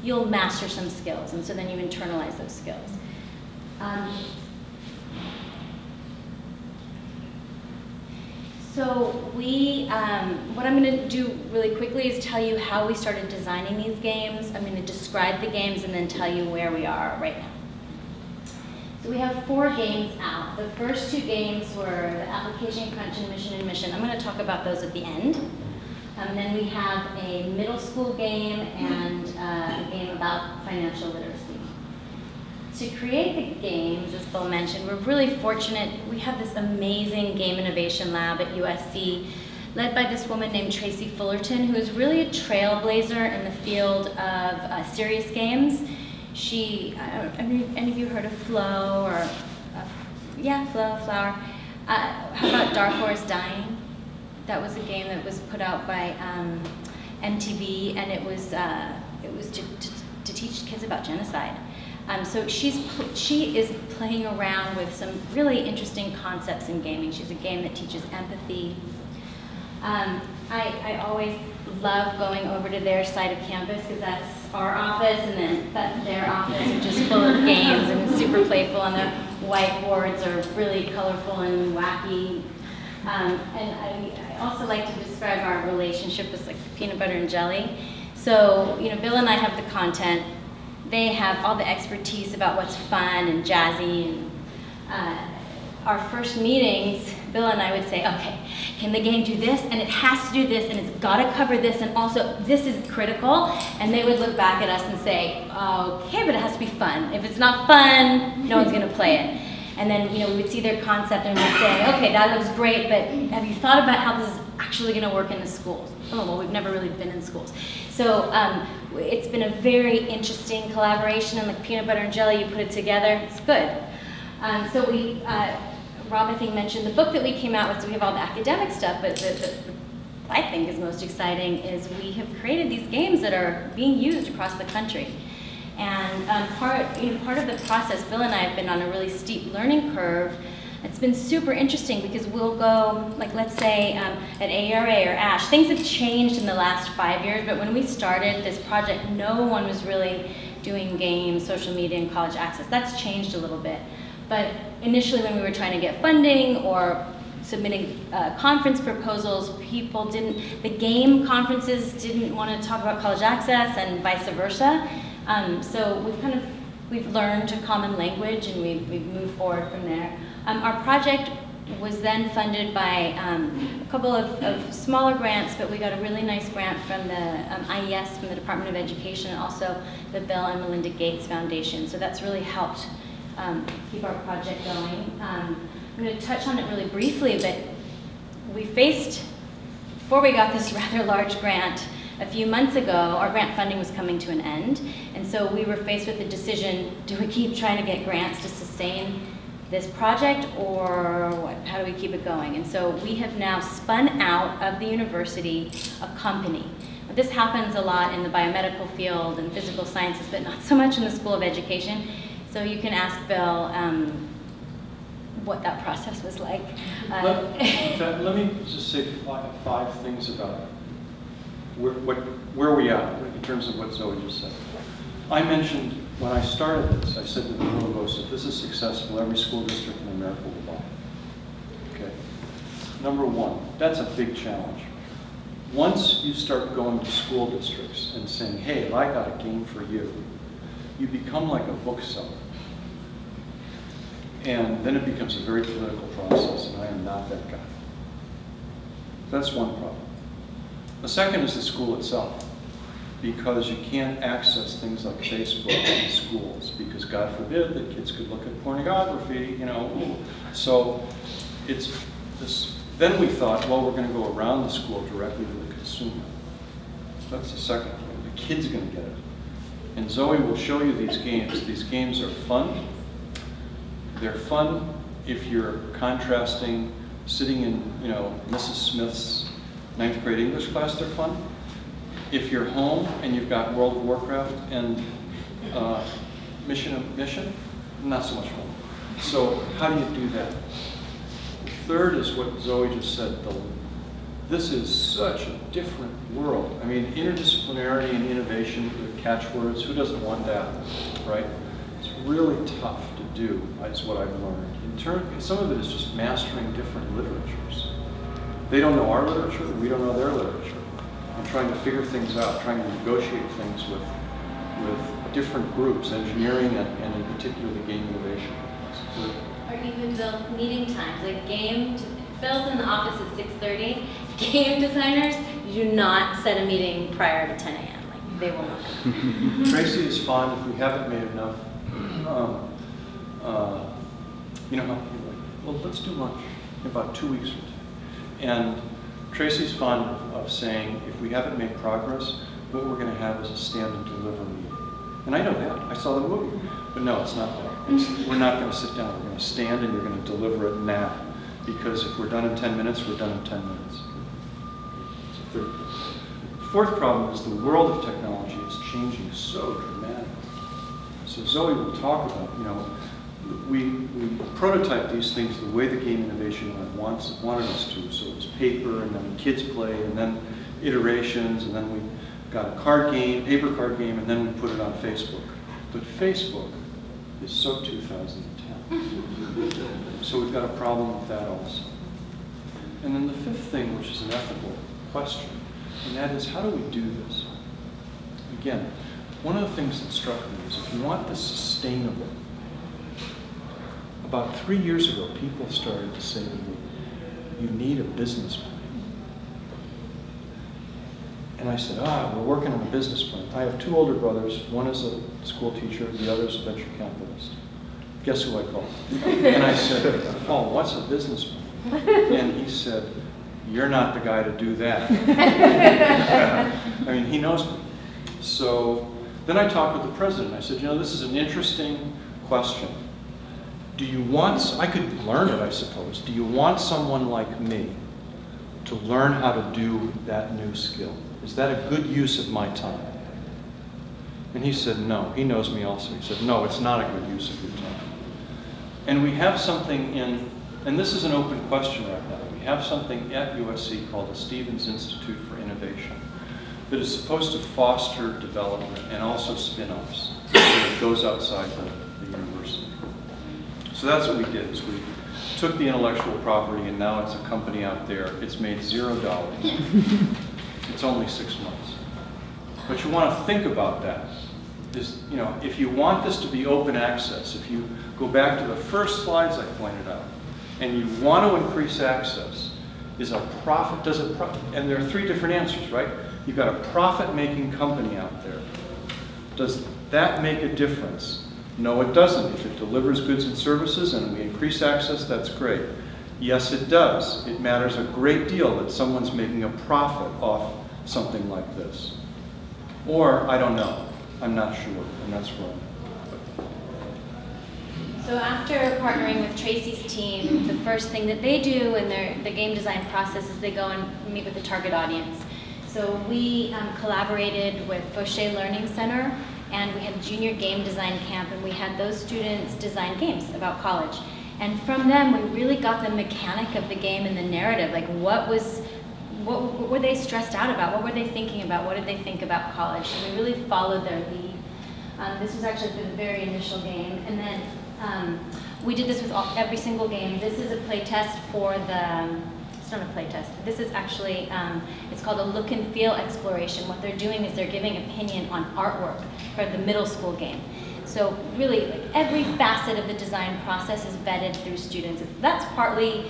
you'll master some skills, and so then you internalize those skills. What I'm going to do really quickly is tell you how we started designing these games. I'm going to describe the games and then tell you where we are right now. So we have 4 games out. The first 2 games were the Application Crunch and Mission and Mission. I'm going to talk about those at the end. And then we have a middle school game and a game about financial literacy. To create the games, as Bill mentioned, we're really fortunate. We have this amazing game innovation lab at USC, led by this woman named Tracy Fullerton, who is really a trailblazer in the field of serious games. She, any of you heard of Flow or, yeah, Flower. How about Darfur is Dying? That was a game that was put out by MTV, and it was to teach kids about genocide. So she is playing around with some really interesting concepts in gaming. She's a game that teaches empathy. I always love going over to their side of campus because that's our office and then that's their office, which is full of games and super playful, and their whiteboards are really colorful and wacky. And I also like to describe our relationship as like peanut butter and jelly. So, you know, Bill and I have the content. They have all the expertise about what's fun and jazzy. And our first meetings, Bill and I would say, okay, can the game do this? And it has to do this, and it's got to cover this, and also this is critical. And they would look back at us and say, okay, but it has to be fun. If it's not fun, no one's going to play it. And then, you know, we would see their concept and we'd say, okay, that looks great, but have you thought about how this is actually going to work in the schools? Oh, well, we've never really been in schools. So it's been a very interesting collaboration, and like peanut butter and jelly, you put it together, it's good. So Rob, I think, mentioned the book that we came out with, so we have all the academic stuff, but what I think is most exciting is we have created these games that are being used across the country. And part of the process, Bill and I have been on a really steep learning curve. It's been super interesting because we'll go, like let's say at ARA or ASH, things have changed in the last 5 years, but when we started this project, no one was really doing games, social media, and college access. That's changed a little bit. But initially when we were trying to get funding or submitting conference proposals, people didn't, the game conferences didn't want to talk about college access and vice versa. So we've learned a common language, and we've moved forward from there. Our project was then funded by a couple of smaller grants, but we got a really nice grant from the IES, from the Department of Education, and also the Bill and Melinda Gates Foundation. So that's really helped keep our project going. I'm going to touch on it really briefly, but we faced, before we got this rather large grant, a few months ago, our grant funding was coming to an end, and so we were faced with the decision, do we keep trying to get grants to sustain this project, or what? How do we keep it going? And so we have now spun out of the university a company. This happens a lot in the biomedical field and physical sciences, but not so much in the School of Education. So you can ask Bill what that process was like. Let me just say five things about where we are in terms of what Zoe just said. I mentioned when I started this, I said to the provost, if this is successful, every school district in America will buy it. Okay. Number one, that's a big challenge. Once you start going to school districts and saying, hey, I got a game for you, you become like a bookseller. And then it becomes a very political process, and I am not that guy. That's one problem. The second is the school itself, because you can't access things like Facebook in schools, because God forbid that kids could look at pornography, you know. So it's this. Then we thought, well, we're going to go around the school directly to the consumer. So that's the second thing. The kid's going to get it. And Zoe will show you these games. These games are fun. They're fun if you're contrasting, sitting in, you know, Mrs. Smith's 9th grade English class, they're fun. If you're home and you've got World of Warcraft and Mission, not so much fun. So how do you do that? Third is what Zoe just said. This is such a different world. I mean, interdisciplinarity and innovation, the catchwords, who doesn't want that, right? It's really tough to do, is what I've learned. Some of it is just mastering different literatures. They don't know our literature, we don't know their literature. And trying to figure things out, trying to negotiate things with different groups, engineering and in particular the game innovation groups. Or even build meeting times, like Phil's in the office at 6:30. Game designers do not set a meeting prior to 10 a.m. Like, they will not come. Tracy is fond, if we haven't made enough, you know how people are like, well, let's do lunch in about 2 weeks from today. And Tracy's fond of saying, if we haven't made progress, what we're going to have is a stand and deliver meeting. And I know that. I saw the movie. But no, it's not that. We're not going to sit down. We're going to stand and you're going to deliver it now. Because if we're done in 10 minutes, we're done in 10 minutes. It's a third. The fourth problem is the world of technology is changing so dramatically. So Zoe will talk about, you know, we prototype these things the way the Game Innovation Lab wanted us to. So it was paper, and then kids play, and then iterations, and then we got a card game, paper card game, and then we put it on Facebook. But Facebook is so 2010. So we've got a problem with that also. And then the fifth thing, which is an ethical question, and that is, how do we do this? Again, one of the things that struck me is if you want this sustainable, about 3 years ago, people started to say to me, you need a business plan. And I said, we're working on a business plan. I have 2 older brothers. One is a school teacher, the other is a venture capitalist. Guess who I called? And I said, Paul, what's a business plan? And he said, you're not the guy to do that. I mean, he knows me. So then I talked with the president. I said, you know, this is an interesting question. Do you want, I could learn it, I suppose. Do you want someone like me to learn how to do that new skill? Is that a good use of my time? And he said, no. He knows me also. He said, no, it's not a good use of your time. And we have something in, and this is an open question right now, we have something at USC called the Stevens Institute for Innovation that is supposed to foster development and also spin-offs. So it goes outside the university. So that's what we did, is we took the intellectual property and now it's a company out there. It's made $0. It's only 6 months. But you want to think about that. Is, you know, if you want this to be open access, if you go back to the first slides I pointed out, and you want to increase access, is a profit, and there are 3 different answers, right? You've got a profit-making company out there. Does that make a difference? No, it doesn't. If it delivers goods and services and we increase access, that's great. Yes, it does. It matters a great deal that someone's making a profit off something like this. Or, I don't know. I'm not sure, and that's wrong. So after partnering with Tracy's team, the first thing that they do in the game design process is they go and meet with the target audience. So we collaborated with Fauché Learning Center, and we had a junior game design camp, and we had those students design games about college. And from them, we really got the mechanic of the game and the narrative, like what were they stressed out about? What were they thinking about? What did they think about college? So we really followed their lead. This was actually the very initial game. And then we did this with every single game. This is a play test for the, it's not a play test. This is actually, it's called a look and feel exploration. What they're doing is they're giving opinion on artwork for the middle school game. So really, like, every facet of the design process is vetted through students. That's partly,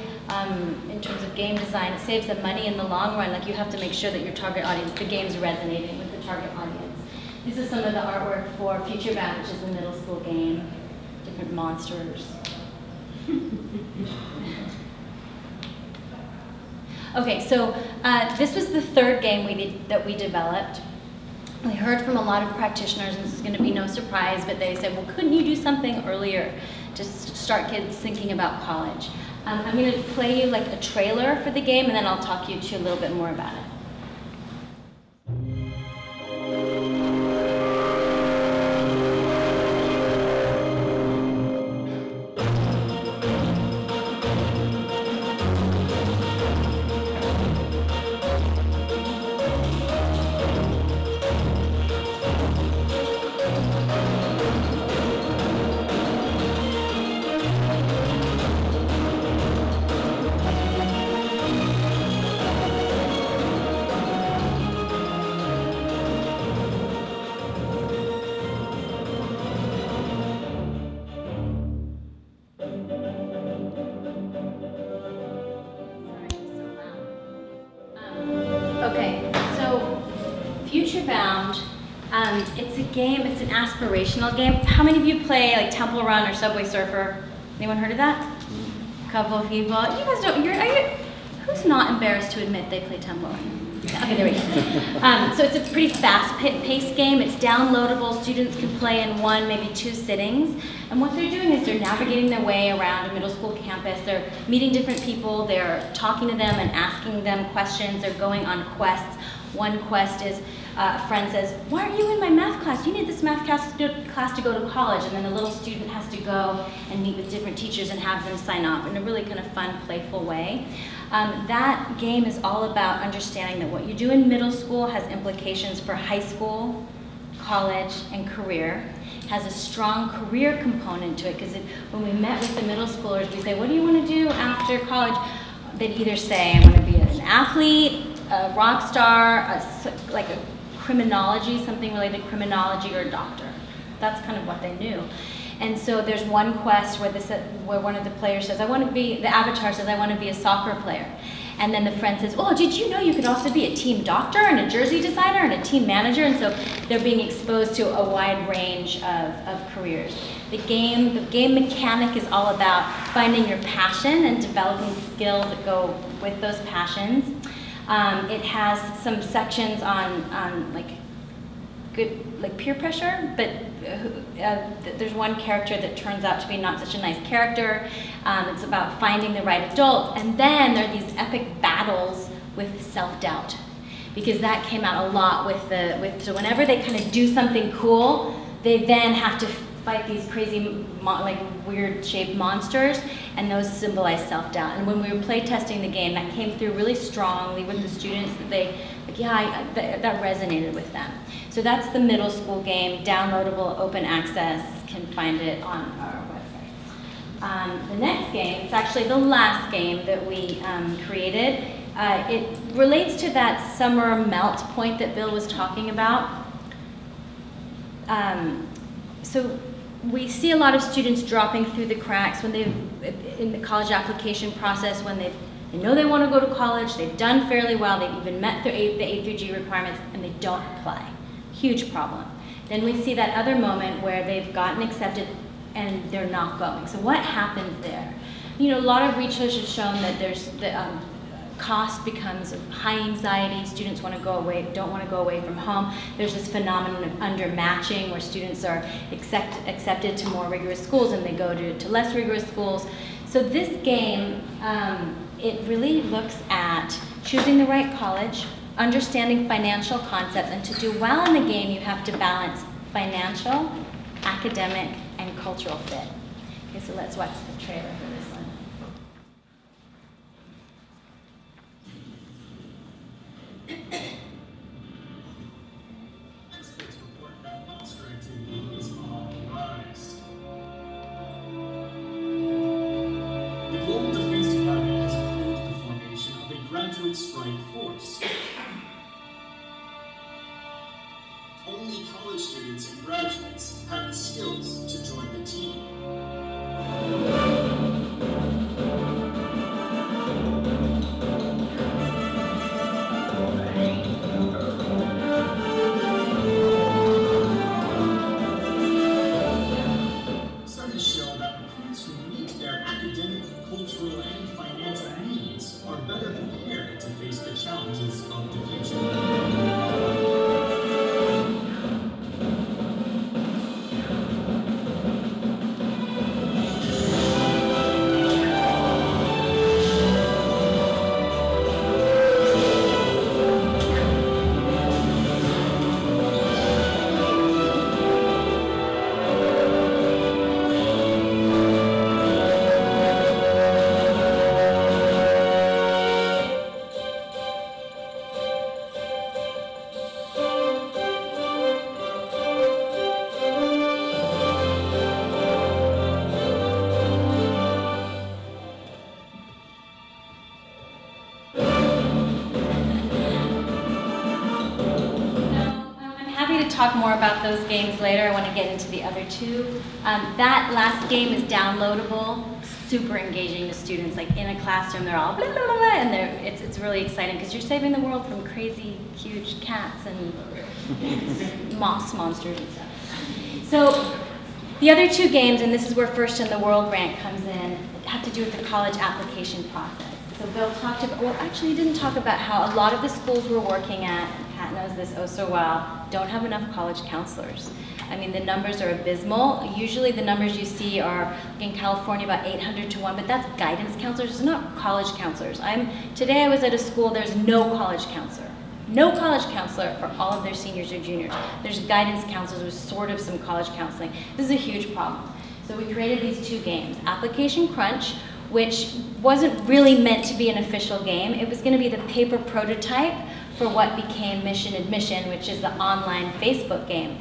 in terms of game design, it saves them money in the long run. Like, you have to make sure that your target audience, the game's resonating with the target audience. This is some of the artwork for Future Bound, which is a middle school game. Different monsters. Okay, so this was the 3rd game that we developed. We heard from a lot of practitioners, and this is going to be no surprise, but they said, well, couldn't you do something earlier to start kids thinking about college? I'm going to play you like a trailer for the game, and then I'll talk you to a little bit more about it. Future Bound. It's a game, it's an aspirational game. How many of you play like Temple Run or Subway Surfer? Anyone heard of that? A couple of people. You guys don't, who's not embarrassed to admit they play Temple Run? Okay, there we go. So it's a pretty fast-paced game. It's downloadable. Students can play in 1, maybe 2 sittings. And what they're doing is they're navigating their way around a middle school campus. They're meeting different people. They're talking to them and asking them questions. They're going on quests. One quest is a friend says, "Why are you in my math class? You need this math class to go to college." And then a little student has to go and meet with different teachers and have them sign off in a really kind of fun, playful way. That game is all about understanding that what you do in middle school has implications for high school, college, and career. It has a strong career component to it, because when we met with the middle schoolers, we say, "What do you want to do after college?" They'd either say, "I want to be an athlete, a rock star, like a criminology, something related to criminology, or a doctor." That's kind of what they knew. And so there's one quest where one of the players says, the avatar says, "I want to be a soccer player." And then the friend says, "Oh, did you know you could also be a team doctor and a jersey designer and a team manager?" And so they're being exposed to a wide range of careers. The game mechanic is all about finding your passion and developing skills that go with those passions. It has some sections on like peer pressure, but there's one character that turns out to be not such a nice character. It's about finding the right adults, and then there are these epic battles with self-doubt, because that came out a lot so whenever they kind of do something cool, they then have to fight these crazy, like weird shaped monsters, and those symbolize self-doubt. And when we were playtesting the game, that came through really strongly with the students, that they, like, yeah, that resonated with them. So that's the middle school game, downloadable, open access, can find it on our website. The next game, it's actually the last game that we created. It relates to that summer melt point that Bill was talking about. So we see a lot of students dropping through the cracks in the college application process, when they know they want to go to college, they've done fairly well, they've even met the A through G requirements, and they don't apply. Huge problem. Then we see that other moment where they've gotten accepted and they're not going. So what happens there? You know, a lot of research has shown that there's cost becomes high anxiety. Students don't want to go away from home. There's this phenomenon of undermatching, where students are accepted to more rigorous schools and they go to less rigorous schools. So this game, it really looks at choosing the right college, understanding financial concepts, and to do well in the game, you have to balance financial, academic, and cultural fit. Okay, so let's watch the trailer for this one. Experts report that monster activity is on the rise. The Global Defense Department has approved the formation of a graduate strike force. Only college students and graduates have the skills to join the team. Studies show that recruits who meet their academic, cultural, and financial needs are better prepared to face the challenges of the future. Talk more about those games later. I want to get into the other two. That last game is downloadable. super engaging to students. Like in a classroom, they're all blah, blah, blah, blah, and it's really exciting because you're saving the world from crazy, huge cats and moss monsters and stuff. So the other two games, and this is where First in the World rank comes in, have to do with the college application process. So Bill talked about, well, actually he didn't talk about how a lot of the schools we're working at, and Pat knows this oh so well, don't have enough college counselors. I mean, the numbers are abysmal. Usually the numbers you see are, in California, about 800 to 1, but that's guidance counselors, it's not college counselors. Today I was at a school, there's no college counselor. No college counselor for all of their seniors or juniors. There's guidance counselors with sort of some college counseling. This is a huge problem. So we created these two games. Application Crunch, which wasn't really meant to be an official game. It was going to be the paper prototype for what became Mission Admission, which is the online Facebook game.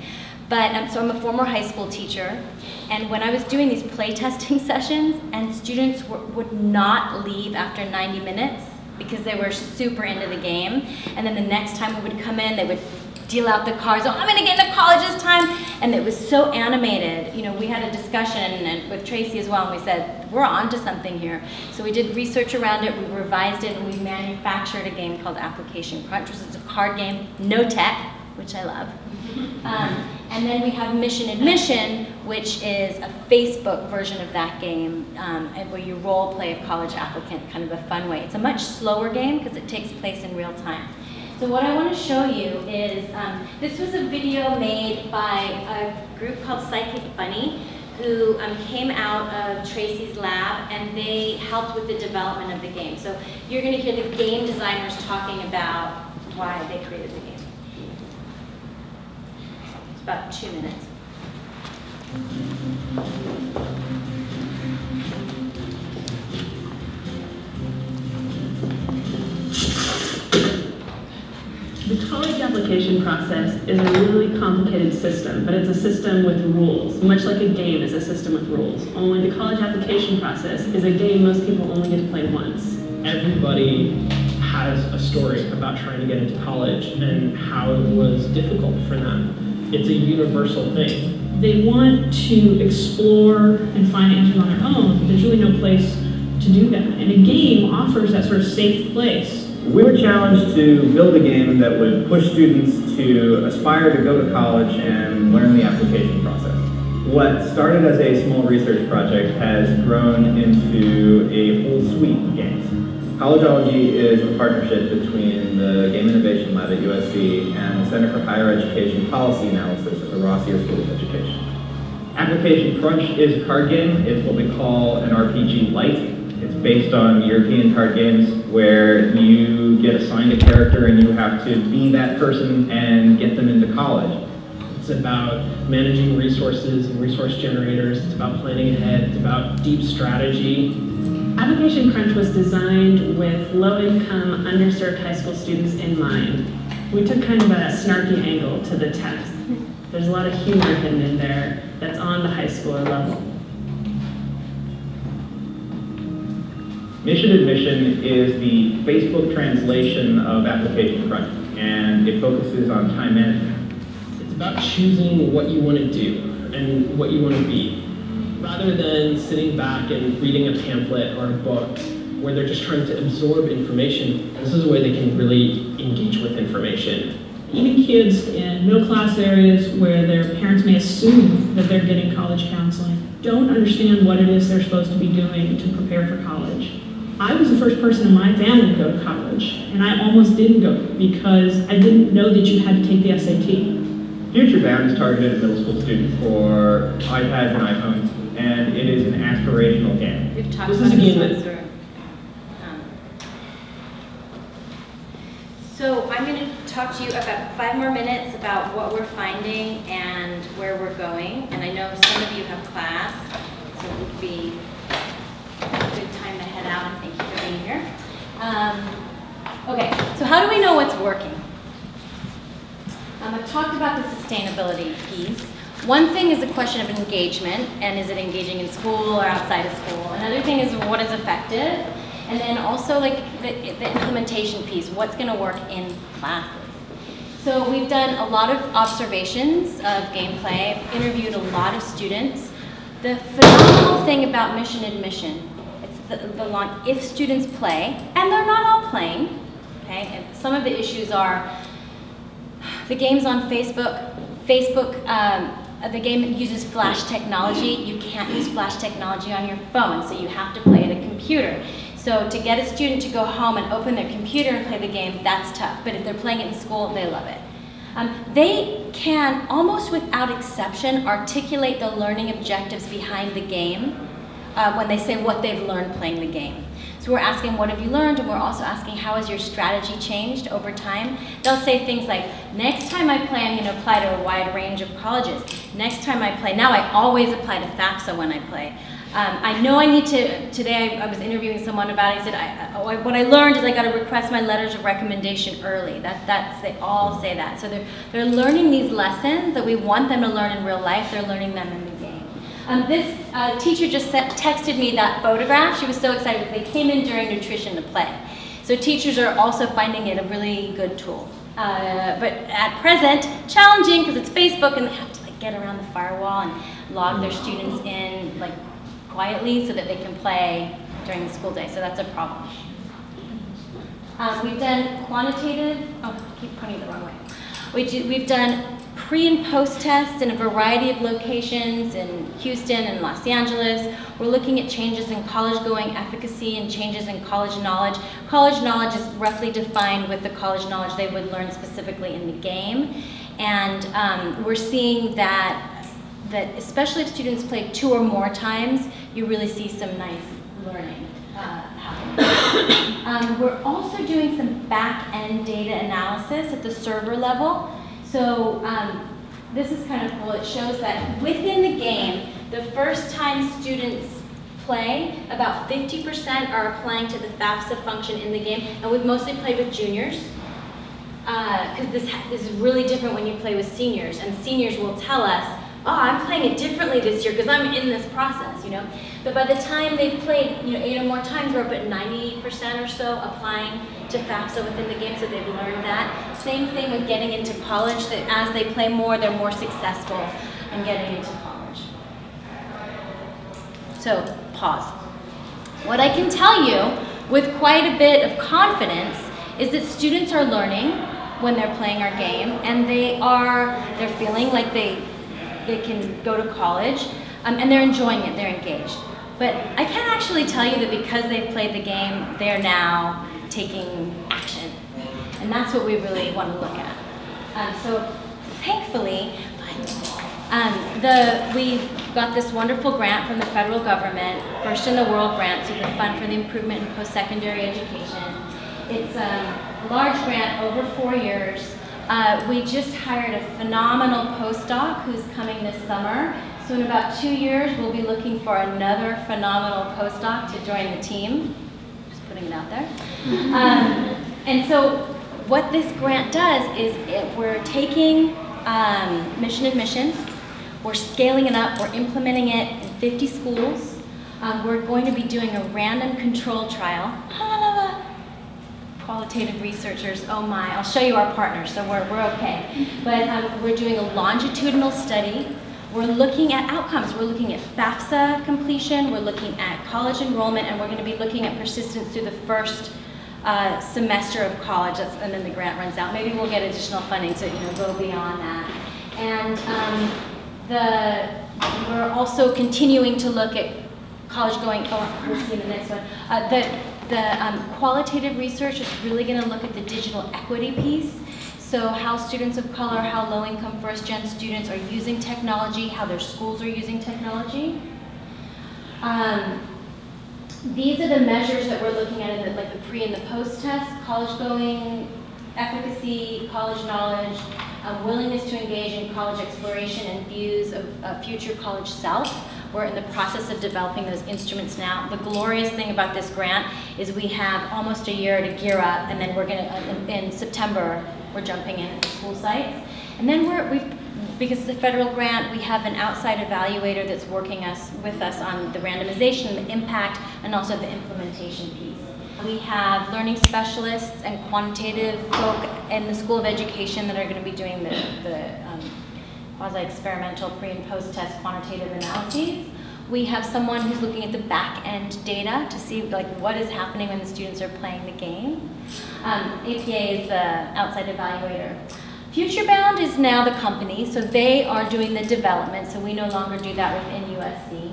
But so I'm a former high school teacher, and when I was doing these playtesting sessions, and students would not leave after 90 minutes because they were super into the game, and then the next time we would come in, they would deal out the cards, oh, I'm gonna get into college this time, and it was so animated. You know, we had a discussion and with Tracy as well, and we said, we're onto something here. So we did research around it, we revised it, and we manufactured a game called Application Crunch, which is a card game, no tech, which I love. And then we have Mission Admission, which is a Facebook version of that game, where you role play a college applicant, kind of a fun way. It's a much slower game because it takes place in real time. So what I want to show you is, this was a video made by a group called Psychic Bunny, who came out of Tracy's lab, and they helped with the development of the game. So you're going to hear the game designers talking about why they created the game. It's about 2 minutes. The college application process is a really complicated system, but it's a system with rules, much like a game is a system with rules. Only the college application process is a game most people only get to play once. Everybody has a story about trying to get into college and how it was difficult for them. It's a universal thing. They want to explore and find answers on their own, but there's really no place to do that. And a game offers that sort of safe place. We were challenged to build a game that would push students to aspire to go to college and learn the application process. What started as a small research project has grown into a whole suite of games. Collegeology is a partnership between the Game Innovation Lab at USC and the Center for Higher Education Policy Analysis at the Rossier School of Education. Application Crunch is a card game. It's what we call an RPG light. It's based on European card games where you get assigned a character and you have to be that person and get them into college. It's about managing resources and resource generators. It's about planning ahead. It's about deep strategy. Application Crunch was designed with low-income, underserved high school students in mind. We took kind of a snarky angle to the test. There's a lot of humor hidden in there that's on the high schooler level. Mission Admission is the Facebook translation of Application Crunch, and it focuses on time management. It's about choosing what you want to do and what you want to be, rather than sitting back and reading a pamphlet or a book where they're just trying to absorb information. This is a way they can really engage with information. Even kids in middle-class areas where their parents may assume that they're getting college counseling don't understand what it is they're supposed to be doing to prepare for college. I was the first person in my family to go to college, and I almost didn't go because I didn't know that you had to take the SAT. Future Bound is targeted at middle school students for iPads and iPhones, and it is an aspirational game. We've talked This about is a game this that... So I'm going to talk to you about 5 more minutes about what we're finding and where we're going. And I know some of you have class, so it would be a good time to head out, and thank you for being here. Okay, so how do we know what's working? I've talked about the sustainability piece. One thing is the question of engagement, and is it engaging in school or outside of school? Another thing is what is effective, and then also like the implementation piece, what's going to work in classes. So we've done a lot of observations of gameplay, interviewed a lot of students. The phenomenal thing about Mission Admission the lawn if students play, and they're not all playing, okay? And some of the issues are the games on Facebook. The game uses flash technology. You can't use flash technology on your phone, so you have to play at a computer. So to get a student to go home and open their computer and play the game, that's tough. But if they're playing it in school, they love it. They can, almost without exception, articulate the learning objectives behind the game when they say what they've learned playing the game. So we're asking, what have you learned? And we're also asking, how has your strategy changed over time? They'll say things like, next time I play, I'm going to apply to a wide range of colleges. Next time I play, now I always apply to FAFSA when I play. I know I need to, today I was interviewing someone about it, he said, what I learned is I got to request my letters of recommendation early. They all say that. So they're learning these lessons that we want them to learn in real life, they're learning them in the game. This teacher just texted me that photograph. She was so excited. They came in during nutrition to play. So teachers are also finding it a really good tool. But at present, challenging because it's Facebook and they have to get around the firewall and log their students in quietly so that they can play during the school day. So that's a problem. We've done quantitative, I keep pointing the wrong way. We've done pre and post tests in a variety of locations in Houston and Los Angeles. We're looking at changes in college-going efficacy and changes in college knowledge. College knowledge is roughly defined with the college knowledge they would learn specifically in the game. And we're seeing that especially if students play 2 or more times, you really see some nice learning happening. We're also doing some back-end data analysis at the server level. So this is kind of cool. It shows that within the game, the first time students play, about 50% are applying to the FAFSA function in the game, and we've mostly played with juniors. Because this is really different when you play with seniors, and seniors will tell us, oh, I'm playing it differently this year because I'm in this process, you know. But by the time they've played, 8 or more times, we're up at 90% or so applying to FAFSA within the game, so they've learned that. Same thing with getting into college, that as they play more, they're more successful in getting into college. So, pause. What I can tell you with quite a bit of confidence is that students are learning when they're playing our game, and they're feeling like they can go to college, and they're enjoying it, they're engaged. But I can actually tell you that because they've played the game, they're now taking action. And that's what we really want to look at. So thankfully, we got this wonderful grant from the federal government, first in the world grant, so the Fund for the Improvement in Post-Secondary Education. It's a large grant over 4 years. We just hired a phenomenal postdoc who's coming this summer. So in about 2 years, we'll be looking for another phenomenal postdoc to join the team. Just putting it out there. And so what this grant does is we're taking mission admissions, we're scaling it up, we're implementing it in 50 schools. We're going to be doing a random control trial. Qualitative researchers, oh my, I'll show you our partners, so we're okay. But we're doing a longitudinal study. We're looking at outcomes. We're looking at FAFSA completion, we're looking at college enrollment, and we're going to be looking at persistence through the first semester of college, and then the grant runs out. Maybe we'll get additional funding to go beyond that. And we're also continuing to look at college going, we'll see in the next one. The qualitative research is really going to look at the digital equity piece. So how students of color, how low-income first-gen students are using technology, how their schools are using technology. These are the measures that we're looking at in the pre and the post-test: college-going efficacy, college knowledge, willingness to engage in college exploration, and views of future college self. We're in the process of developing those instruments now. The glorious thing about this grant is we have almost a year to gear up, and then we're going to, in September, we're jumping in at the school sites. And then because it's a federal grant, we have an outside evaluator that's working with us on the randomization, the impact, and also the implementation piece. We have learning specialists and quantitative folk in the School of Education that are going to be doing the quasi-experimental pre- and post-test quantitative analyses. We have someone who's looking at the back end data to see like what is happening when the students are playing the game. APA is the outside evaluator. FutureBound is now the company, so they are doing the development, so we no longer do that within USC.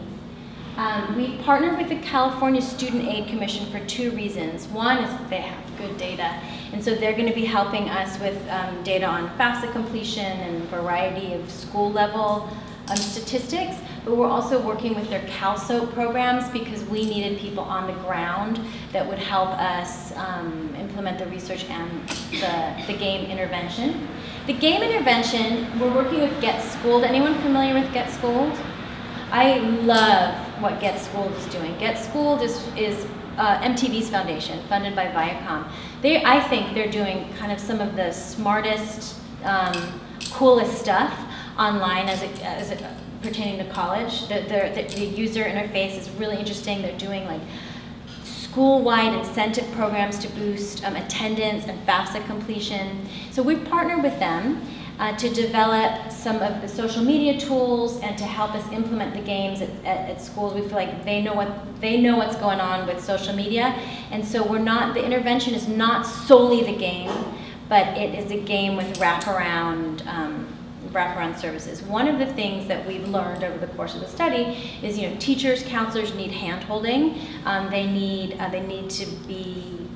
We partnered with the California Student Aid Commission for 2 reasons. One is they have good data, and so they're going to be helping us with data on FAFSA completion and a variety of school level statistics, but we're also working with their CalSOAP programs because we needed people on the ground that would help us implement the research and the game intervention. The game intervention, we're working with Get Schooled. Anyone familiar with Get Schooled? I love what Get Schooled is doing. Get Schooled is MTV's foundation, funded by Viacom. I think they're doing kind of some of the smartest, coolest stuff online as it pertaining to college. The user interface is really interesting. They're doing like school-wide incentive programs to boost attendance and FAFSA completion. So we've partnered with them to develop some of the social media tools and to help us implement the games at schools. We feel like they know what's going on with social media, and so the intervention is not solely the game, but it is a game with wraparound services. One of the things that we've learned over the course of the study is, teachers, counselors need hand-holding. They need to be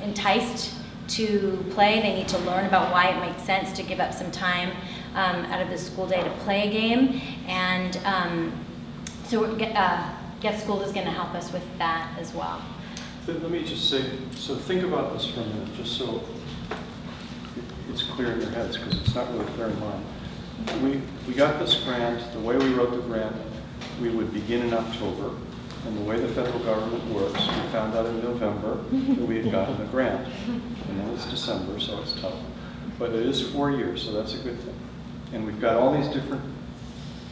enticed to play. They need to learn about why it makes sense to give up some time out of the school day to play a game. And so Get Schooled is going to help us with that as well. Let me just say, so think about this for a minute, just so it's clear in your heads, because it's not really clear in mine. We got this grant. The way we wrote the grant, we would begin in October. And the way the federal government works, we found out in November that we had gotten a grant. And then it's December, so it's tough. But it is 4 years, so that's a good thing. And we've got all these different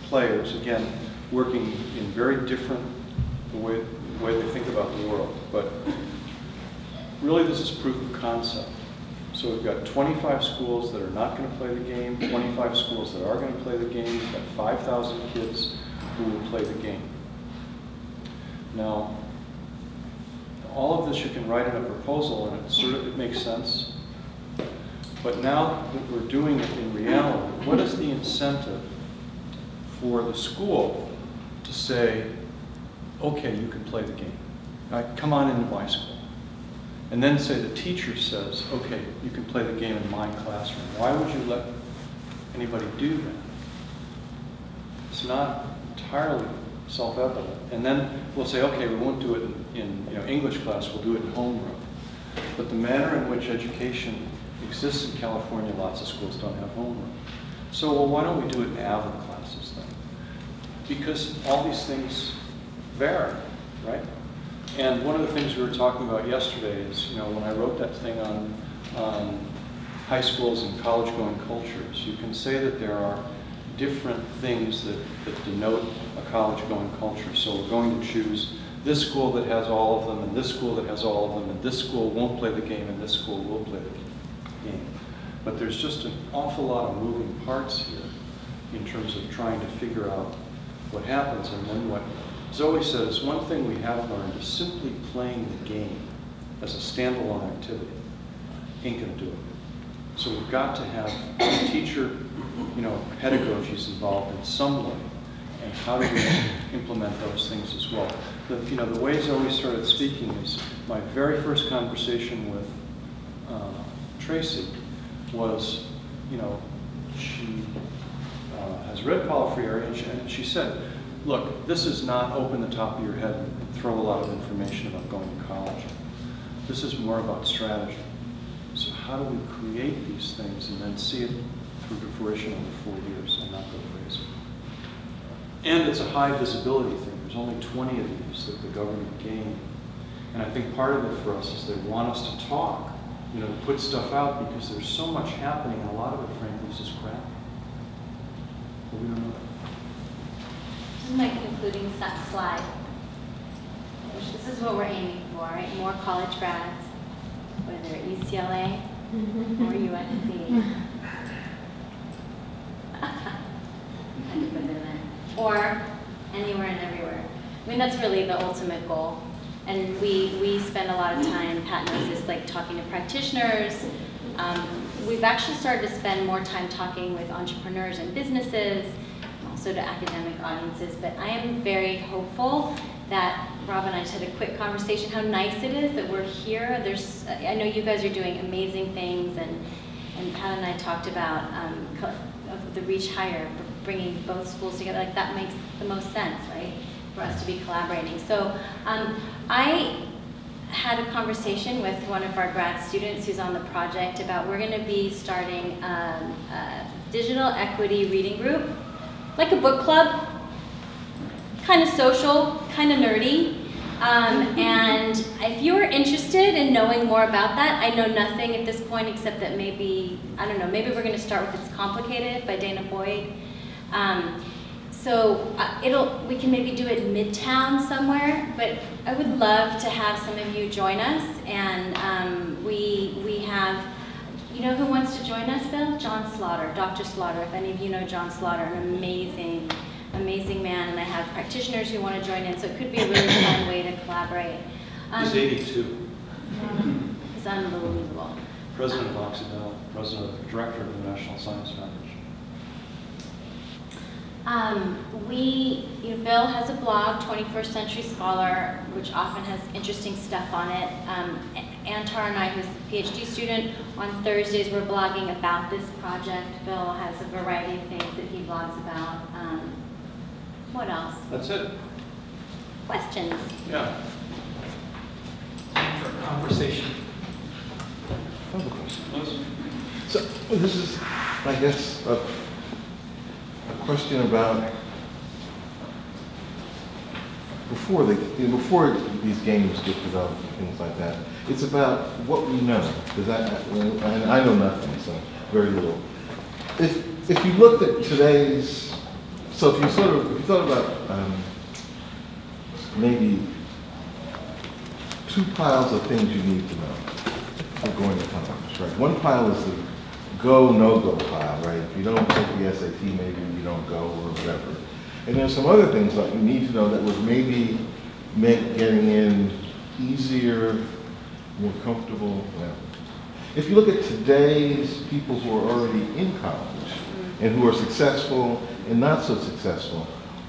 players, again, working in very different the way they think about the world. But really, this is proof of concept. So we've got 25 schools that are not going to play the game, 25 schools that are going to play the game. We've got 5,000 kids who will play the game. Now, all of this you can write in a proposal, and it makes sense. But now that we're doing it in reality, what is the incentive for the school to say, okay, you can play the game. Come on into my school. And then say the teacher says, okay, you can play the game in my classroom. Why would you let anybody do that? It's not entirely self-evident. And then we'll say, okay, we won't do it in English class, we'll do it in homeroom. But the manner in which education exists in California, lots of schools don't have homeroom. So, well, why don't we do it in AVID classes then? Because all these things vary, right? And one of the things we were talking about yesterday is, when I wrote that thing on high schools and college-going cultures, you can say that there are different things that denote a college-going culture. So we're going to choose this school that has all of them, and this school that has all of them, and this school won't play the game, and this school will play the game. But there's just an awful lot of moving parts here in terms of trying to figure out what happens. And then what Zoe says, one thing we have learned is simply playing the game as a standalone activity ain't going to do it. So we've got to have teacher, pedagogies involved in some way, and how do we implement those things as well? The way Zoe started speaking is my very first conversation with Tracy was, she has read Paulo Freire, and she said, look, this is not open the top of your head and throw a lot of information about going to college. This is more about strategy. So how do we create these things and then see it through to fruition over 4 years and not go crazy? And it's a high visibility thing. There's only 20 of these that the government gained. And I think part of it for us is they want us to talk, to put stuff out, because there's so much happening, and a lot of it, frankly, is just crap. But we don't know that. This is my concluding slide. This is what we're aiming for, right? More college grads, whether at UCLA or USC. I can put it in there. Or anywhere and everywhere. I mean, that's really the ultimate goal. And we spend a lot of time, Pat knows this, like talking to practitioners. We've actually started to spend more time talking with entrepreneurs and businesses, also to academic audiences. But I am very hopeful that Rob and I just had a quick conversation, how nice it is that we're here. I know you guys are doing amazing things, and Pat and I talked about the Reach Higher, bringing both schools together. Like, that makes the most sense, right, for us to be collaborating. So I had a conversation with one of our grad students who's on the project about we're going to be starting a digital equity reading group, like a book club, kind of social, kind of nerdy. And if you're interested in knowing more about that, I know nothing at this point except that maybe, I don't know, maybe we're going to start with It's Complicated by Dana Boyd. So we can maybe do it Midtown somewhere, but I would love to have some of you join us. And we have, you know who wants to join us, Bill? John Slaughter, Dr. Slaughter. If any of you know John Slaughter, an amazing man, and I have practitioners who want to join in, so it could be a really fun way to collaborate. He's 82. He's unbelievable. President of Occidental, director of the National Science Foundation. Bill has a blog, 21st Century Scholar, which often has interesting stuff on it. Antar and I, who's a PhD student, on Thursdays we're blogging about this project. Bill has a variety of things that he blogs about. What else? That's it. Questions? Yeah. Time for a conversation. So this is, I guess, a question about before these games get developed and things like that. It's about what we know, because I know nothing, so very little. If you looked at today's, so if you thought about maybe two piles of things you need to know for going to college, right? One pile is the go, no-go pile, right? If you don't take the SAT, maybe you don't go or whatever. And there's some other things that you need to know that would maybe make getting in easier, more comfortable. Well, if you look at today's people who are already in college and who are successful and not so successful,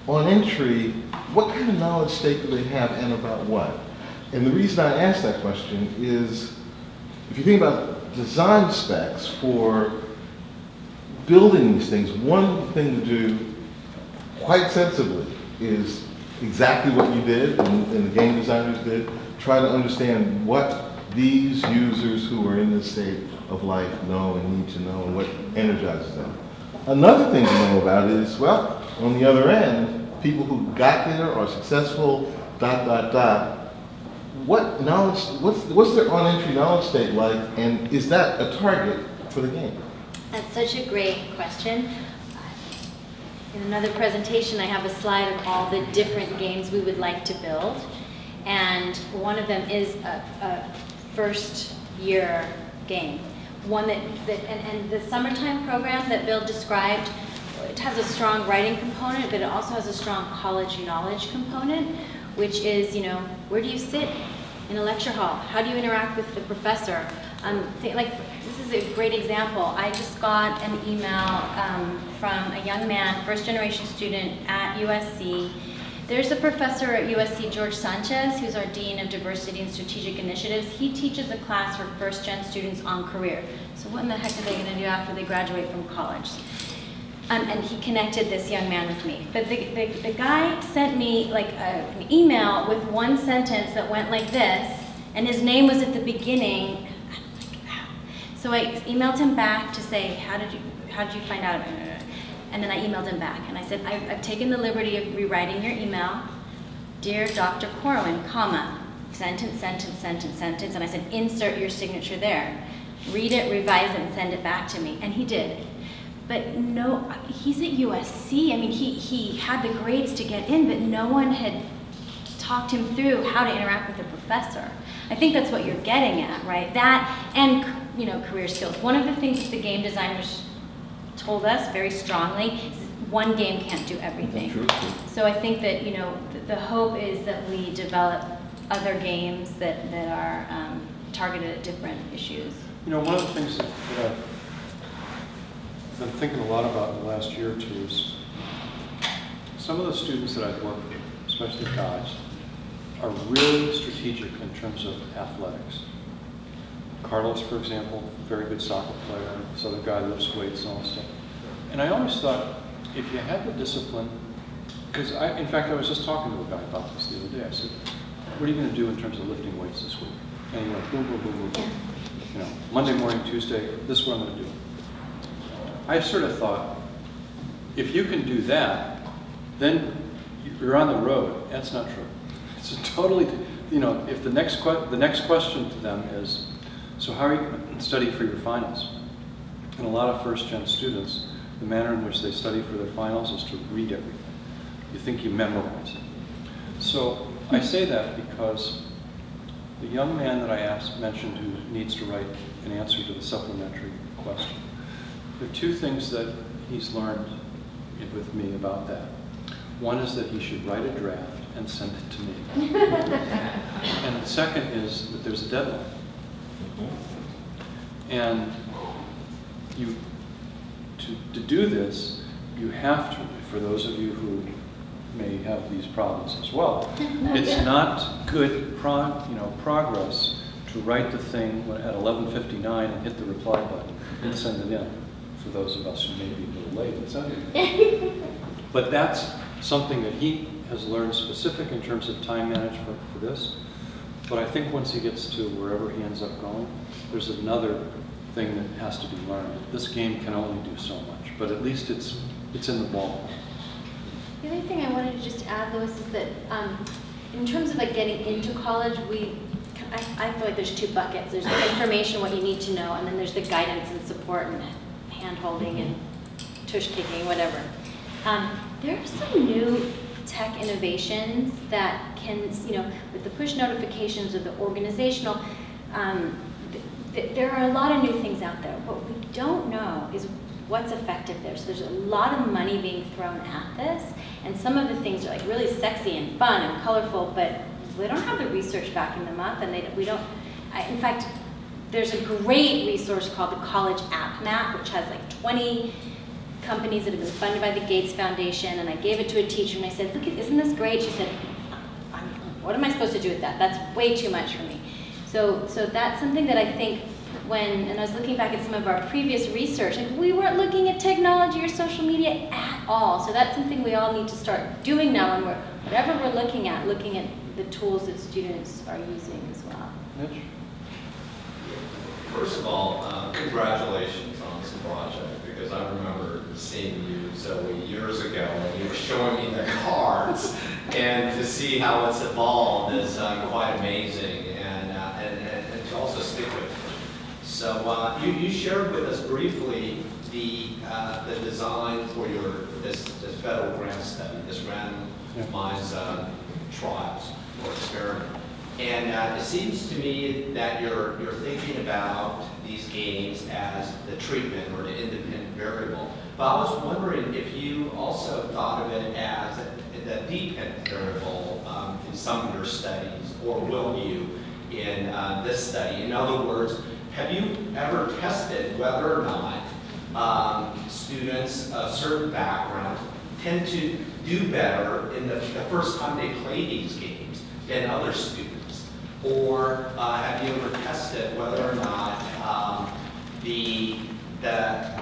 on entry, what kind of knowledge state do they have and about what? And the reason I ask that question is, if you think about design specs for building these things, one thing to do quite sensibly is exactly what you did and the game designers did, try to understand what these users who are in this state of life know and need to know and what energizes them. Another thing to know about is, well, on the other end, people who got there are successful, ... What knowledge, what's their on-entry knowledge state like, and is that a target for the game? That's such a great question. In another presentation, I have a slide of all the different games we would like to build. And one of them is a first-year game. One and the summertime program that Bill described, it has a strong writing component, but it also has a strong college knowledge component, which is, where do you sit in a lecture hall? How do you interact with the professor? This is a great example. I just got an email from a young man, first-generation student at USC. There's a professor at USC, George Sanchez, who's our Dean of Diversity and Strategic Initiatives. He teaches a class for first-gen students on career. So what in the heck are they going to do after they graduate from college? And he connected this young man with me. But the guy sent me an email with one sentence that went like this, and his name was at the beginning. So I emailed him back to say, how did you find out about it? And then I emailed him back, and I said, I've taken the liberty of rewriting your email. Dear Dr. Corwin, comma, sentence, sentence, sentence, sentence, and I said, insert your signature there. Read it, revise it, and send it back to me. And he did. But no, he's at USC. I mean, he had the grades to get in, but no one had talked him through how to interact with the professor. I think that's what you're getting at, right? That and, career skills. One of the things that the game designers told us very strongly is one game can't do everything. True. So I think that, you know, the hope is that we develop other games that are targeted at different issues. You know, one of the things that I've been thinking a lot about in the last year or two is some of the students that I've worked with, especially guys, are really strategic in terms of athletics. Carlos, for example, very good soccer player. This other guy lifts weights and all that stuff. And I always thought, if you had the discipline, because in fact, I was just talking to a guy about this the other day. I said, what are you going to do in terms of lifting weights this week? And he went, boom, boom, boom, boom, boom. You know, Monday morning, Tuesday, this is what I'm going to do. I sort of thought, if you can do that, then you're on the road. That's not true. It's a totally, you know, if the next question to them is, so how are you going to study for your finals? And a lot of first-gen students, the manner in which they study for their finals is to read everything. You think you memorize it. So I say that because the young man that I mentioned who needs to write an answer to the supplementary question, there are two things that he's learned with me about that. One is that he should write a draft and send it to me. And the second is that there's a deadline. And to do this, you have to, for those of you who may have these problems as well, it's not good progress to write the thing at 11:59 and hit the reply button and send it in, for those of us who may be a little late in sending it. But that's something that he has learned specific in terms of time management for this. But I think once he gets to wherever he ends up going, there's another thing that has to be learned. This game can only do so much, but at least it's in the ball. The other thing I wanted to just add, Louis, is that in terms of like getting into college, I feel like there's two buckets. There's the information, what you need to know, and then there's the guidance and support and hand-holding and tush-kicking, whatever. There are some new tech innovations that can, you know, with the push notifications or the organizational, there are a lot of new things out there. What we don't know is what's effective there. So there's a lot of money being thrown at this, and some of the things are like really sexy and fun and colorful, but we don't have the research backing them up, and in fact, there's a great resource called the College App Map, which has like 20 companies that have been funded by the Gates Foundation, and I gave it to a teacher and I said, look, isn't this great? She said, what am I supposed to do with that? That's way too much for me. So that's something that I think and I was looking back at some of our previous research, and we weren't looking at technology or social media at all. So that's something we all need to start doing now, and whatever we're looking at the tools that students are using as well. Mitch? First of all, congratulations on this project, because I remember seeing you, Zoe, years ago when you were showing me the cards, and to see how it's evolved is quite amazing, and to also stick with it. So you shared with us briefly the design for this federal grant study, this randomized trials or experiment. And it seems to me that you're thinking about these games as the treatment or the independent variable. But I was wondering if you also thought of it as the dependent variable in some of your studies, or will you in this study? In other words, have you ever tested whether or not students of certain backgrounds tend to do better in the first time they play these games than other students? Or have you ever tested whether or not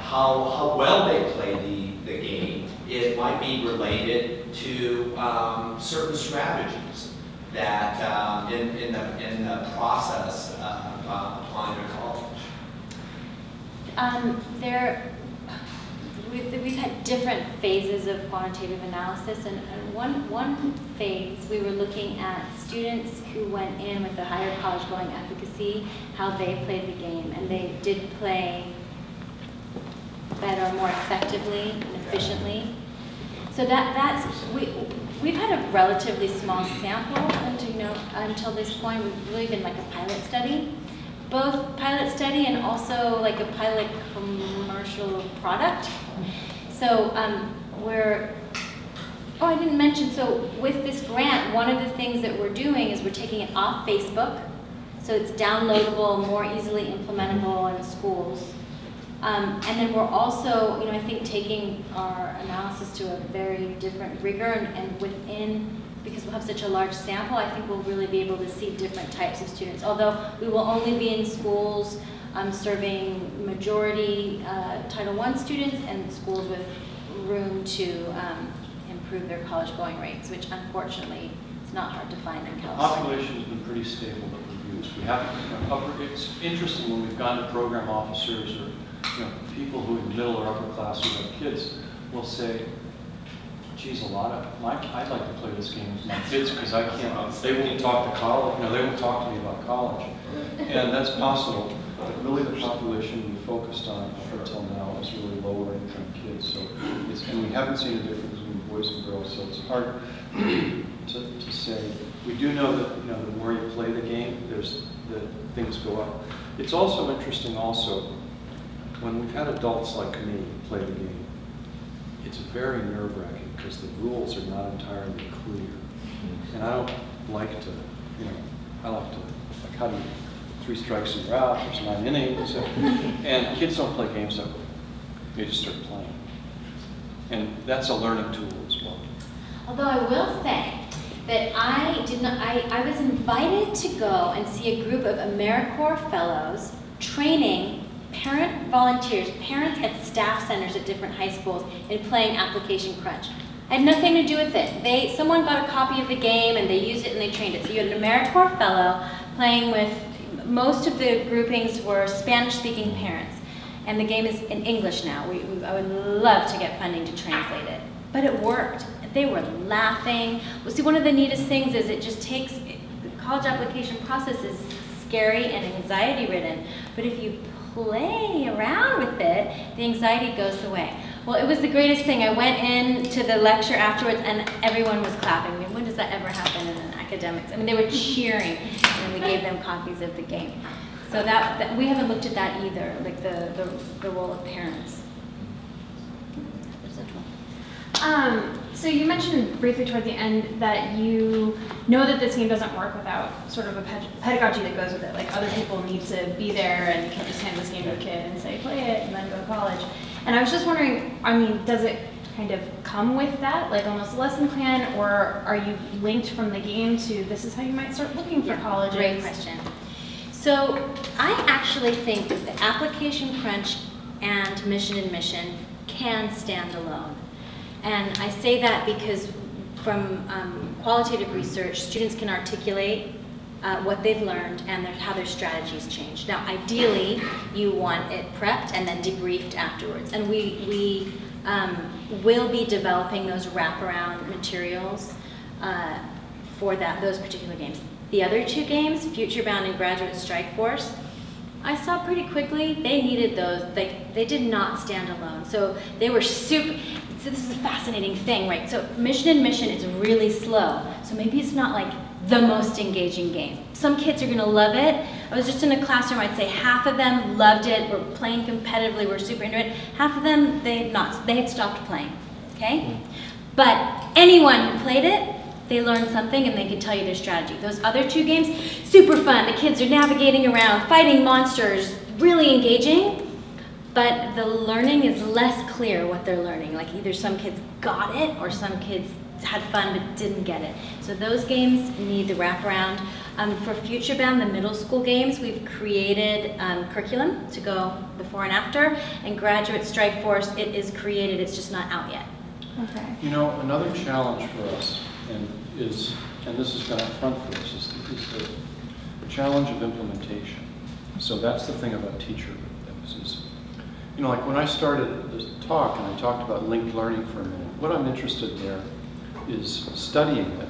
how well they play the game, it might be related to certain strategies that in the process of applying to college? We've had different phases of quantitative analysis, and one phase we were looking at students who went in with the higher college going efficacy, how they played the game, and they did play better, more effectively and efficiently. So we've had a relatively small sample until this point. We've really been like a pilot study, both pilot study and also like a pilot commercial product. So oh, I didn't mention, so with this grant, one of the things that we're doing is we're taking it off Facebook. So it's downloadable, more easily implementable in schools. And then we're also, I think taking our analysis to a very different rigor and within, because we'll have such a large sample, I think we'll really be able to see different types of students. Although we will only be in schools serving majority Title I students and schools with room to improve their college going rates, which unfortunately is not hard to find in California. The population has been pretty stable that we've used. We haven't, it's interesting when we've gone to program officers or people who in middle or upper class who have kids will say, geez, I'd like to play this game with my kids because I can't, they won't talk to college, they won't talk to me about college. And that's possible, but really the population we focused on up until now is really lower income kids. So and we haven't seen a difference between boys and girls, so it's hard to say. We do know that the more you play the game, the things go up. It's also interesting when we've had adults like me play the game, it's very nerve-wracking because the rules are not entirely clear. And I don't like to, how do you, 3 strikes and you're out, there's 9 innings, and kids don't play games that way. They just start playing. And that's a learning tool as well. Although I will say that I was invited to go and see a group of AmeriCorps fellows training parent volunteers, parents at staff centers at different high schools in playing Application Crunch. I had nothing to do with it. Someone got a copy of the game and they used it and they trained it. So you had an AmeriCorps fellow playing with, most of the groupings were Spanish-speaking parents. And the game is in English now. I would love to get funding to translate it. But it worked. They were laughing. Well, see, one of the neatest things is it just takes, the college application process is scary and anxiety-ridden. But if you play around with it, the anxiety goes away. Well, it was the greatest thing. I went into the lecture afterwards and everyone was clapping. I mean, when does that ever happen in an academics? I mean, they were cheering and we gave them copies of the game. So that we haven't looked at that either, like the role of parents. So you mentioned briefly toward the end that you know that this game doesn't work without sort of a pedagogy that goes with it. Like other people need to be there and you can't just hand this game to a kid and say, play it and then go to college. And I was just wondering, I mean, does it kind of come with that, like almost a lesson plan, or are you linked from the game to this is how you might start looking for colleges? Great question. So I actually think that the Application Crunch and Mission and Mission can stand alone. And I say that because from qualitative research, students can articulate what they've learned and how their strategies change. Now, ideally, you want it prepped and then debriefed afterwards. And we will be developing those wraparound materials for those particular games. The other 2 games, Future Bound and Graduate Strike Force, I saw pretty quickly they needed those. They did not stand alone. So they were super. So this is a fascinating thing, right? So Mission and Mission is really slow. So maybe it's not like the most engaging game. Some kids are gonna love it. I was just in a classroom, I'd say half of them loved it, were playing competitively, were super into it. Half of them, they had stopped playing, okay? But anyone who played it, they learned something and they could tell you their strategy. Those other 2 games, super fun. The kids are navigating around, fighting monsters, really engaging. But the learning is less clear what they're learning. Like either some kids got it or some kids had fun but didn't get it. So those games need the wraparound. For Future Bound, the middle school games, we've created curriculum to go before and after. And Graduate Strike Force, it is created, it's just not out yet. Okay. You know, another challenge for us, and this has been up front for us, is the challenge of implementation. So that's the thing about teacher emphasis. You know, like when I started this talk and I talked about linked learning for a minute, what I'm interested in there is studying it.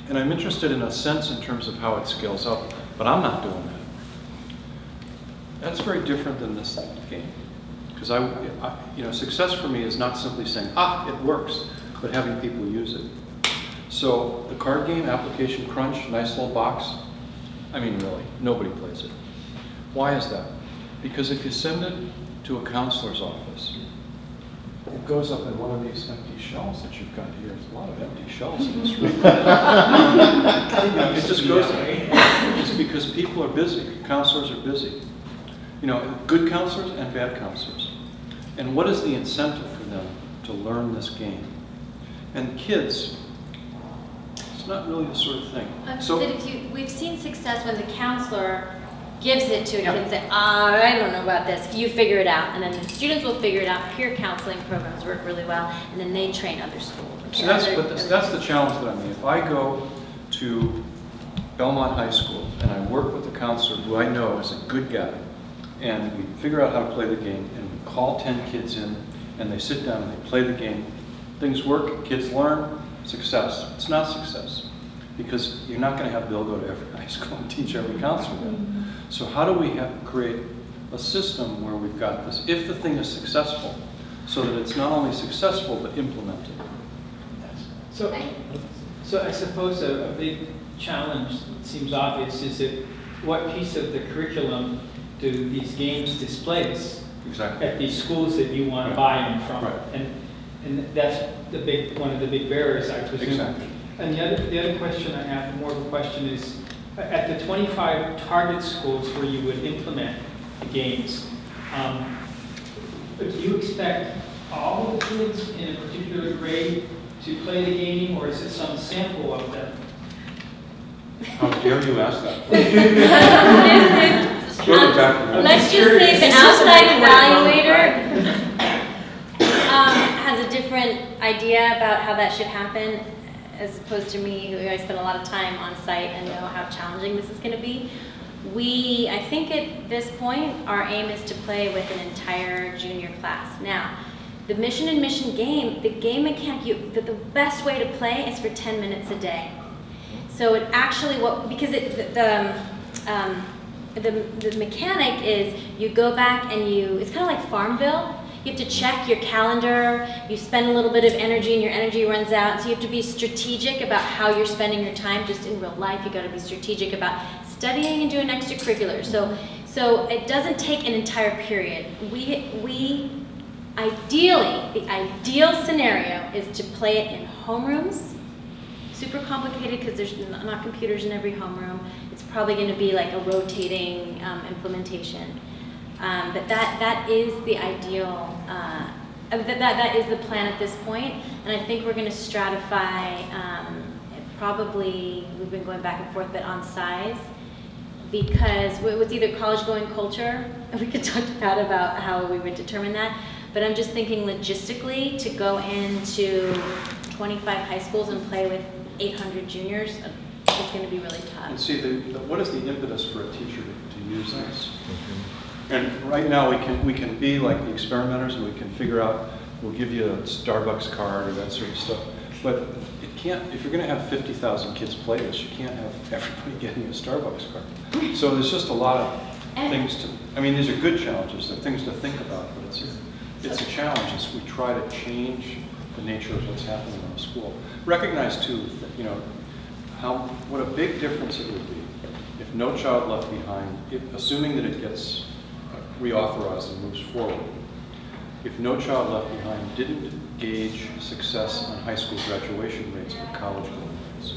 And I'm interested in a sense in terms of how it scales up, but I'm not doing that. That's very different than this game. Because success for me is not simply saying, it works, but having people use it. So the card game, Application Crunch, nice little box. I mean, really, nobody plays it. Why is that? Because if you send it to a counselor's office, It goes up in one of these empty shells that you've got here. There's a lot of empty shells in this room. It just goes, it's because people are busy, counselors are busy. You know, good counselors and bad counselors. And what is the incentive for them to learn this game? And kids, it's not really the sort of thing. So we've seen success when the counselor gives it to a kid and say, I don't know about this, you figure it out. And then the students will figure it out. Peer counseling programs work really well, and then they train other schools. So that's the challenge that I mean. If I go to Belmont High School and I work with a counselor who I know is a good guy, and we figure out how to play the game, and we call 10 kids in, and they sit down and they play the game, things work, kids learn, success. It's not success, because you're not going to have Bill go to every high school and teach every counselor that. So how do we create a system where we've got this, if the thing is successful, so that it's not only successful, but implemented? So I suppose a big challenge, that seems obvious, is that what piece of the curriculum do these games displace at these schools that you want to buy them from? And that's one of the big barriers, I presume. Exactly. And the other question I have, more of a question, is at the 25 target schools where you would implement the games, do you expect all of the kids in a particular grade to play the game, or is it some sample of them? How dare you ask that? Let's just say the outside evaluator has a different idea about how that should happen, as opposed to me, who I spend a lot of time on site and know how challenging this is going to be. I think at this point, our aim is to play with an entire junior class. Now, the mission and mission game, the game mechanic, the best way to play is for 10 minutes a day. So it actually, the mechanic is you go back and it's kind of like Farmville. You have to check your calendar, you spend a little bit of energy and your energy runs out, so you have to be strategic about how you're spending your time. Just in real life, you got to be strategic about studying and doing extracurriculars. So it doesn't take an entire period. Ideally, the ideal scenario is to play it in homerooms. Super complicated because there's not computers in every homeroom. It's probably going to be like a rotating implementation. But that is the ideal, that is the plan at this point. And I think we're going to stratify, probably, we've been going back and forth, but on size, because it was either college-going culture, and we could talk to Pat about how we would determine that, but I'm just thinking logistically, to go into 25 high schools and play with 800 juniors is going to be really tough. And see, what is the impetus for a teacher to use this? And right now we can be like the experimenters, and we can figure out, we'll give you a Starbucks card or that sort of stuff. But it can't, if you're going to have 50,000 kids play this, you can't have everybody getting a Starbucks card. So there's just a lot of things to, I mean, these are good challenges, they're things to think about, but it's a challenge as we try to change the nature of what's happening in the school. Recognize too, that, you know, what a big difference it would be if No Child Left Behind, assuming that it gets reauthorized and moves forward, if No Child Left Behind didn't gauge success on high school graduation rates but college going rates.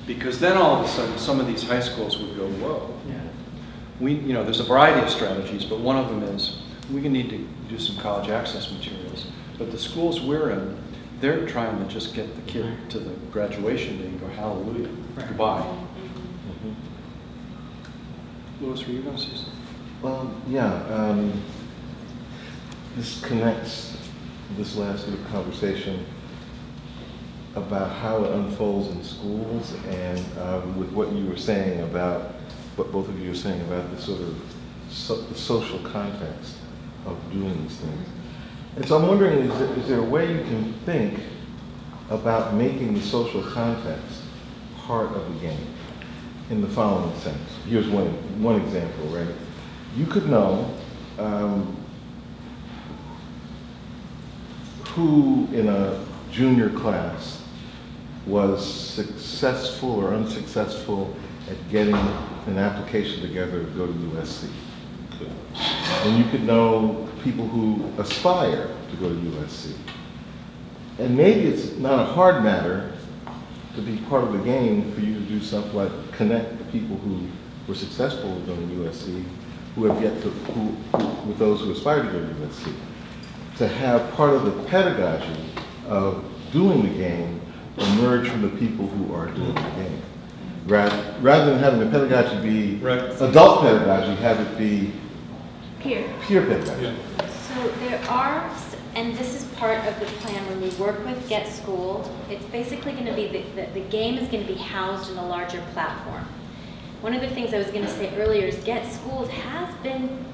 Because then all of a sudden some of these high schools would go, whoa. Yeah. There's a variety of strategies, but one of them is we need to do some college access materials. But the schools we're in, they're trying to just get the kid to the graduation day and go, hallelujah, goodbye. Louis, were you going to say something? Well, yeah. This connects this last little conversation about how it unfolds in schools, and with what you were saying about, what both of you were saying about the sort of the social context of doing these things. And so I'm wondering, is there a way you can think about making the social context part of the game in the following sense? Here's one example, right? You could know who in a junior class was successful or unsuccessful at getting an application together to go to USC. And you could know people who aspire to go to USC. And maybe it's not a hard matter to be part of the game for you to do something like connect the people who were successful going to USC, who have yet to, with those who aspire to go to USC, to have part of the pedagogy of doing the game emerge from the people who are doing the game. Rather than having the pedagogy be adult pedagogy, have it be peer pedagogy. Yeah. So there are, and this is part of the plan when we work with Get Schooled, it's basically going to be, the game is going to be housed in a larger platform. One of the things I was going to say earlier is Get Schooled has been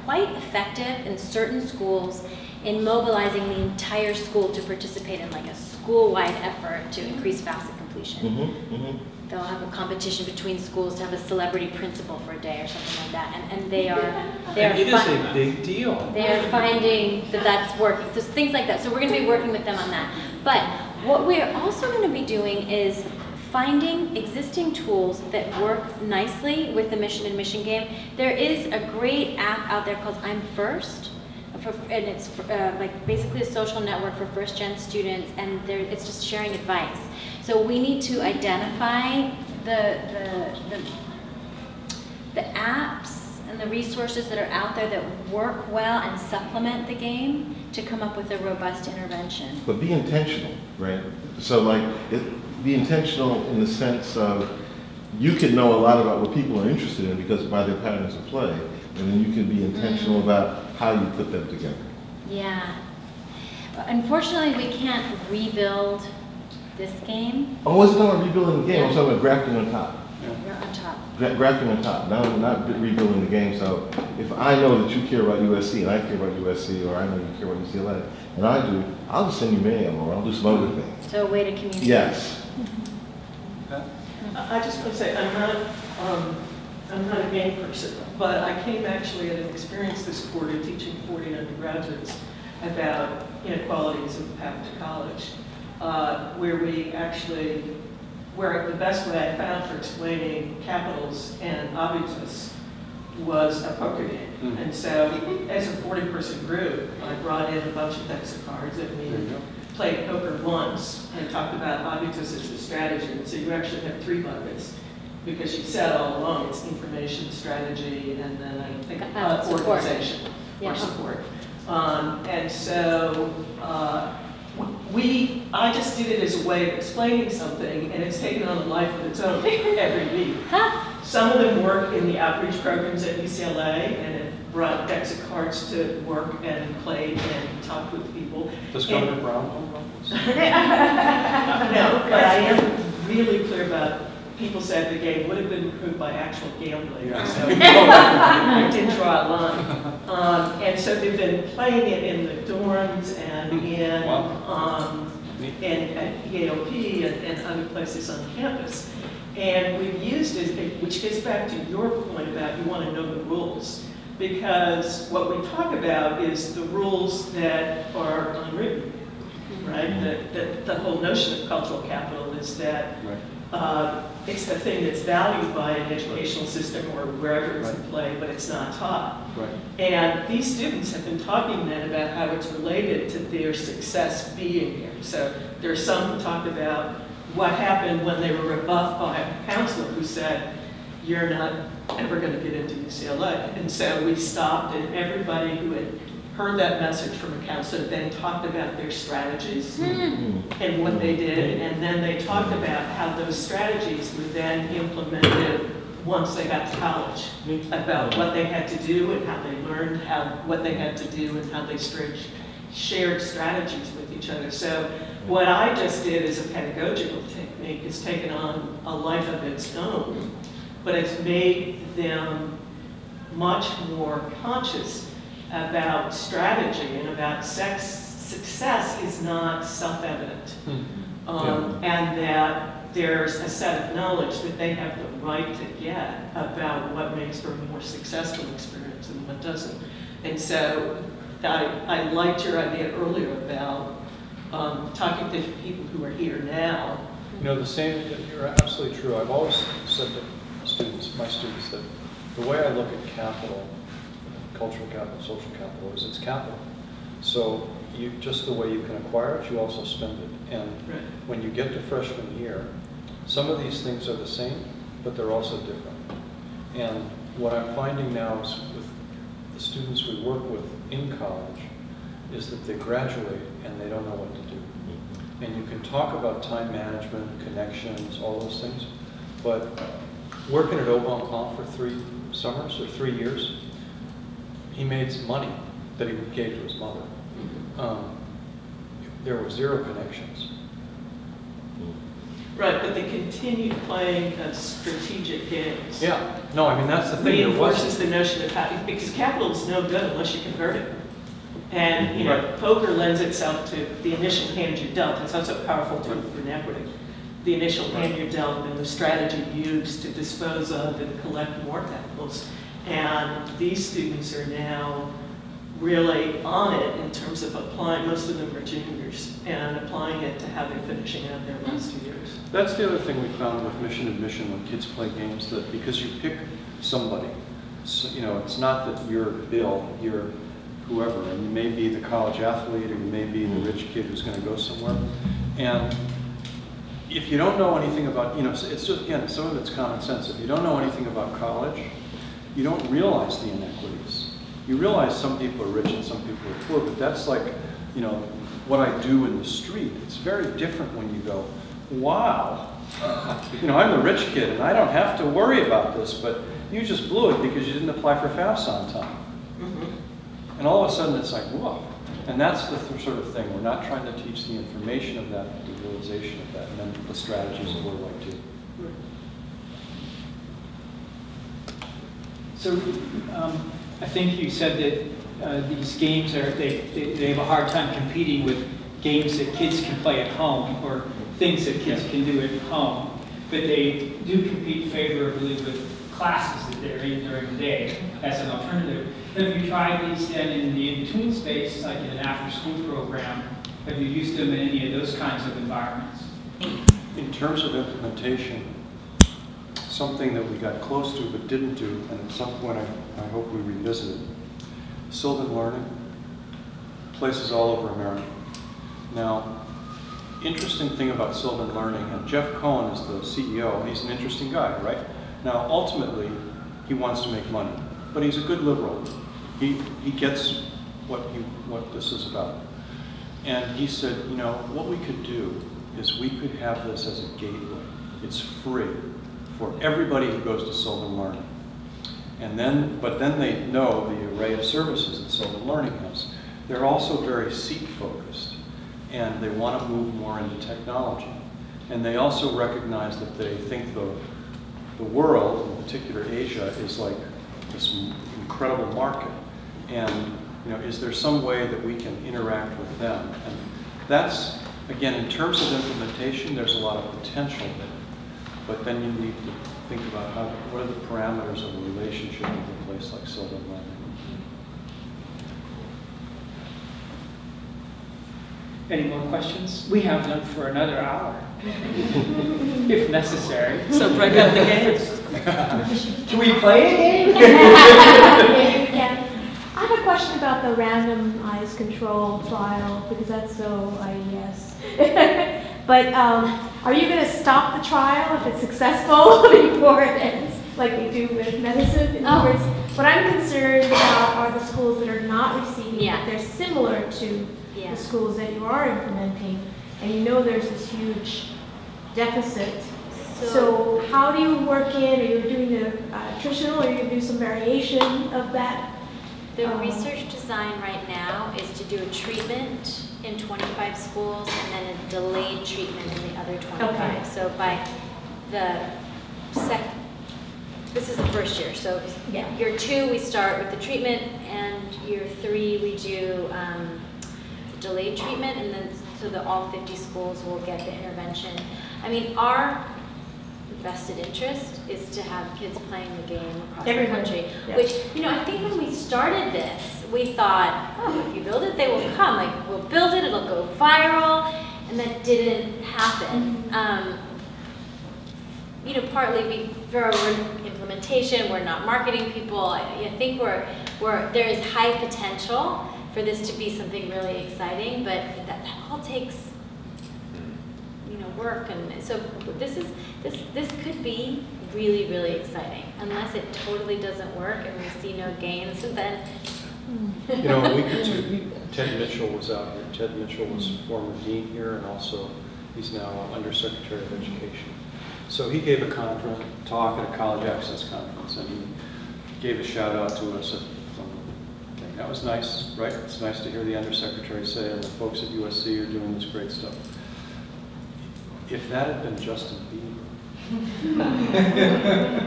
quite effective in certain schools in mobilizing the entire school to participate in like a school-wide effort to increase FAFSA completion. They'll have a competition between schools to have a celebrity principal for a day or something like that, and they are it is a big deal. They are finding that that's working. So things like that. So we're going to be working with them on that. But what we're also going to be doing is finding existing tools that work nicely with the mission and mission game. There is a great app out there called I'm First. And it's like basically a social network for first-gen students, and it's just sharing advice. So we need to identify the apps and the resources that are out there that work well and supplement the game to come up with a robust intervention. But be intentional, right? So like, be intentional in the sense of you can know a lot about what people are interested in because by their patterns of play, and then you can be intentional about how you put them together. Yeah. Unfortunately, we can't rebuild this game. Oh, I wasn't talking about rebuilding the game. I was talking about grafting on top. You're on top. Grafting on top, not rebuilding the game. So if I know that you care about USC and I care about USC, or I know you care about UCLA, and I do, I'll just send you mail or I'll do some other things. So a way to communicate. Yes. I just want to say I'm not a game person, but I came actually at an experience this quarter teaching 40 undergraduates about inequalities of the path to college, where the best way I found for explaining capitals and obvious was a poker game. And so as a 40-person group, I brought in a bunch of decks of cards and we played poker once and talked about obvious as a strategy. And so you actually have 3 buckets. Because she said all along it's information, strategy, and then I think organization or support. And so I just did it as a way of explaining something, and it's taken on a life of its own every week. Some of them work in the outreach programs at UCLA, and have brought decks of cards to work and played and talked with people. Does Governor Brown know about this? No, but I am really clear about. People said the game would have been improved by actual gambling, so I didn't draw a line. And so they've been playing it in the dorms and at EAOP and other places on campus. And we've used it, which gets back to your point about you want to know the rules. Because what we talk about is the rules that are unwritten, right? The whole notion of cultural capital is that it's the thing that's valued by an educational system or wherever it's in play, but it's not taught. And these students have been talking then about how it's related to their success being here. So there are some who talked about what happened when they were rebuffed by a counselor who said, you're not ever going to get into UCLA. And so we stopped, and everybody who had heard that message from a counselor then talked about their strategies and what they did, and then they talked about how those strategies were then implemented once they got to college, about what they had to do and how they learned what they had to do and how they shared strategies with each other. So what I just did as a pedagogical technique is taken on a life of its own, but it's made them much more conscious about strategy and about success is not self-evident. And that there's a set of knowledge that they have the right to get about what makes for a more successful experience and what doesn't. And so I liked your idea earlier about talking to people who are here now. You know, you're absolutely true. I've always said to my students, that the way I look at capital cultural capital, social capital, is it's capital. So just the way you can acquire it, you also spend it. And when you get to freshman year, some of these things are the same, but they're also different. And what I'm finding now is with the students we work with in college is that they graduate and they don't know what to do. And you can talk about time management, connections, all those things, but working at Aubancan for 3 summers or 3 years, he made some money that he gave to his mother. There were 0 connections. Right, but they continued playing strategic games. Yeah, no, I mean, that's the thing. Reinforces the notion of capital, because capital is no good unless you convert it. And, you know, poker lends itself to the initial hand you're dealt. It's also a powerful tool for inequity. The initial hand you're dealt and the strategy used to dispose of and collect more capitals. And these students are now really on it in terms of applying, most of them are juniors, and applying it to how they're finishing out their last 2 years. That's the other thing we found with mission admission when kids play games, that because you pick somebody, so, you know, it's not that you're Bill, you're whoever, and you may be the college athlete or you may be the rich kid who's going to go somewhere. And if you don't know anything about, you know, it's just, again, some of it's common sense. If you don't know anything about college, you don't realize the inequities. You realize some people are rich and some people are poor, but that's like, you know, what I do in the street. It's very different when you go, wow, you know, I'm the rich kid and I don't have to worry about this, but you just blew it because you didn't apply for FAFSA on time. And all of a sudden it's like, whoa. And that's the sort of thing. We're not trying to teach the information of that, but the realization of that, and then the strategies of what do I do. So I think you said that these games are, they have a hard time competing with games that kids can play at home or things that kids can do at home, but they do compete favorably with classes that they're in during the day as an alternative. Have you tried these then in the in-between space, like in an after-school program? Have you used them in any of those kinds of environments? In terms of implementation, something that we got close to but didn't do, and at some point I hope we revisit it, Sylvan Learning, places all over America. Now, interesting thing about Sylvan Learning, and Jeff Cohen is the CEO, he's an interesting guy, right? Now, ultimately, he wants to make money, but he's a good liberal. He gets what this is about. And he said, you know, what we could do is we could have this as a gateway. It's free for everybody who goes to Sylvan Learning. And then, but then they know the array of services that Sylvan Learning has. They're also very seat-focused, and they want to move more into technology. And they also recognize that they think the world, in particular Asia, is like this incredible market. And you know, is there some way that we can interact with them? And that's, again, in terms of implementation, there's a lot of potential there. But then you need to think about what are the parameters of a relationship with a place like Sylvan Learning. Any more questions? We have them for another hour, if necessary. So break out the games. Can we play a game? Yeah. I have a question about the randomized control trial, because that's so IES. But are you going to stop the trial if it's successful before it ends, like we do with medicine? In other words, what I'm concerned about are the schools that are not receiving it. They're similar to the schools that you are implementing, and you know there's this huge deficit. So how do you work in? Are you doing the attritional, or are you going to do some variation of that? The research design right now is to do a treatment in 25 schools and then a delayed treatment in the other 25. Okay. So by the this is the first year. So year 2 we start with the treatment, and year 3 we do delayed treatment, and then so that all 50 schools will get the intervention. I mean, our vested interest is to have kids playing the game across the country. Which, you know, I think when we started this, we thought, oh, if you build it, they will come. Like, we'll build it, it'll go viral, and that didn't happen. You know, partly for implementation, we're not marketing people. I think there is high potential for this to be something really exciting, but that all takes, work, and so this could be really, really exciting, unless it totally doesn't work and we see no gains, and then. We could too. Ted Mitchell was out here. Ted Mitchell was former dean here, and also he's now Undersecretary of Education. So he gave a talk at a college access conference, and he gave a shout out to us. That was nice, right? It's nice to hear the Undersecretary say, and the folks at USC are doing this great stuff. If that had been Justin Bieber,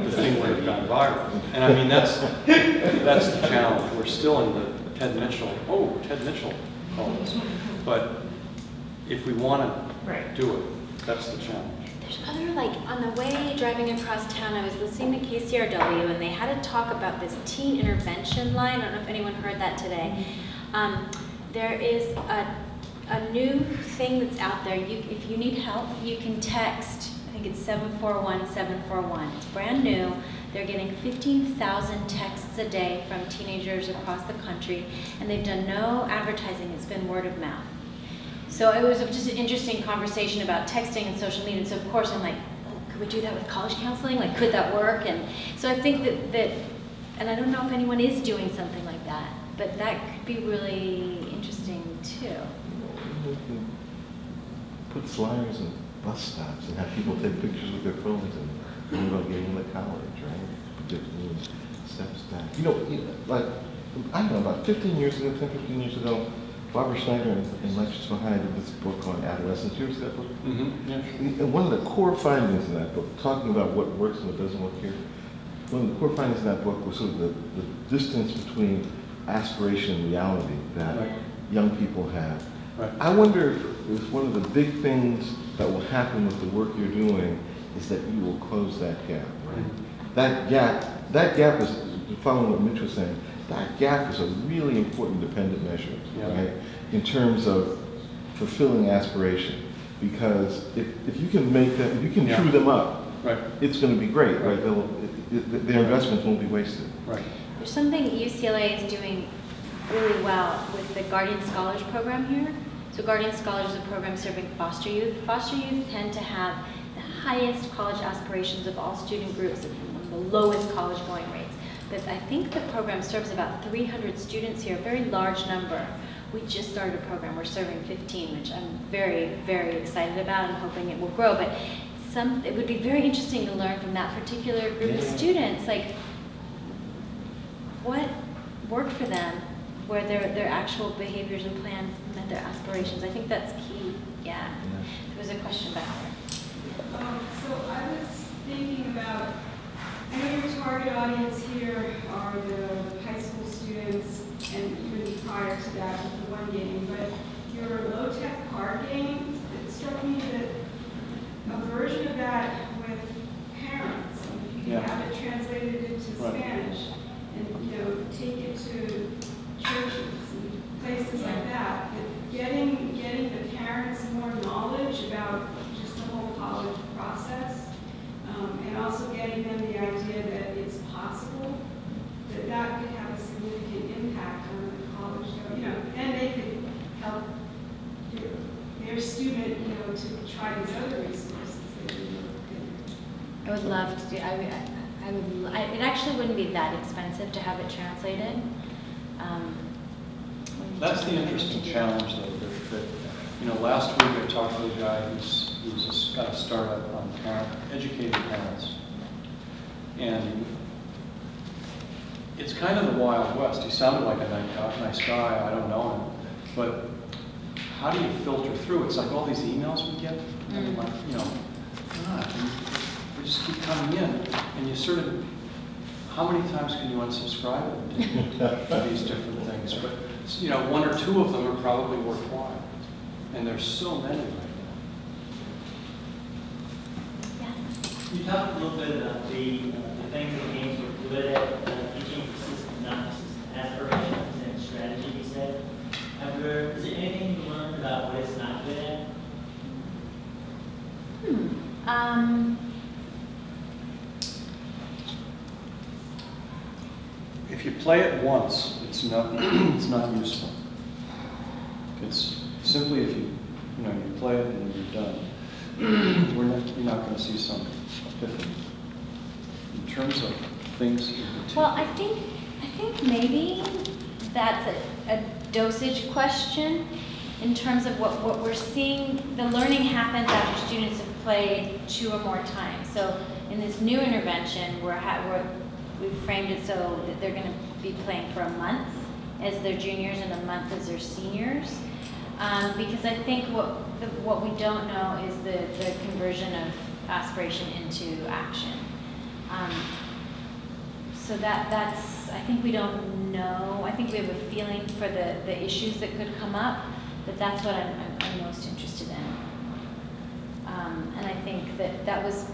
the thing would have gone viral. And I mean, that's the challenge. We're still in the Ted Mitchell called us. But if we want to do it, that's the challenge. There's other, on the way driving across town, I was listening to KCRW, and they had a talk about this teen intervention line. I don't know if anyone heard that today. There is a new thing that's out there. If you need help, you can text, I think it's 741-741. It's brand new. They're getting 15,000 texts a day from teenagers across the country, and they've done no advertising. It's been word of mouth. So it was just an interesting conversation about texting and social media. And so of course I'm like, oh, could we do that with college counseling? Could that work? And so I think that, and I don't know if anyone is doing something like that, but that could be really interesting too. We can put flyers in bus stops and have people take pictures with their phones and think about getting into college, right? Predicting steps back. I don't know, about 15 years ago, 10, 15 years ago, Barbara Schneider in Lectures for High did this book on adolescence. You ever see that book? Mm-hmm. Yeah. And one of the core findings in that book, talking about what works and what doesn't work here, one of the core findings in that book was sort of the distance between aspiration and reality that young people have. Right. I wonder if one of the big things that will happen with the work you're doing is that you will close that gap, right? Mm-hmm. That gap is, following what Mitch was saying, that gap is a really important dependent measure, right? In terms of fulfilling aspiration. Because if you can make them, if you can true them up, it's going to be great, right? Their investments won't be wasted. Right. There's something UCLA is doing really well with the Guardian Scholars program here. So Guardian Scholars is a program serving foster youth. Foster youth tend to have the highest college aspirations of all student groups and one of the lowest college going rates. But I think the program serves about 300 students here, a very large number. We just started a program, we're serving 15, which I'm very, very excited about and hoping it will grow. But it would be very interesting to learn from that particular group of students, what worked for them, where their actual behaviors and plans met their aspirations. I think that's key. Yeah. There was a question back there. So I was thinking about, I know your target audience here are the high school students, and even prior to that with the one game, but your low-tech card game, it struck me that a version of that with parents, if you can have it translated into Spanish, and take it to churches and places like that, getting the parents more knowledge about just the whole college process, and also getting them the idea that it's possible, that could have a significant impact on the college, and they could help their student, to try these other resources. I would love to do. It actually wouldn't be that expensive to have it translated. That's the interesting challenge, though. Last week I talked to a guy who's got a startup on educating parents, and it's kind of the Wild West. He sounded like a nice guy. I don't know him, but how do you filter through? It's like all these emails we get, and God, they just keep coming in, and you sort of, how many times can you unsubscribe to these different things? But one or two of them are probably worthwhile, and there's so many right now. You talked a little bit about the things that games were good at, teaching persistent, not persistent aspirations and strategy, you said. However, is there anything you learned about what it's not good at? play it once, it's not useful. It's simply if you play it and you're done. You're not going to see some epiphany. In terms of things. Well, I think maybe that's a dosage question in terms of what we're seeing. The learning happens after students have played 2 or more times. So in this new intervention, we've framed it so that they're going to be playing for a month as their juniors and a month as their seniors. Because I think what we don't know is the conversion of aspiration into action. So that's, I think we don't know. I think we have a feeling for the issues that could come up, but that's what I'm most interested in. And I think that was,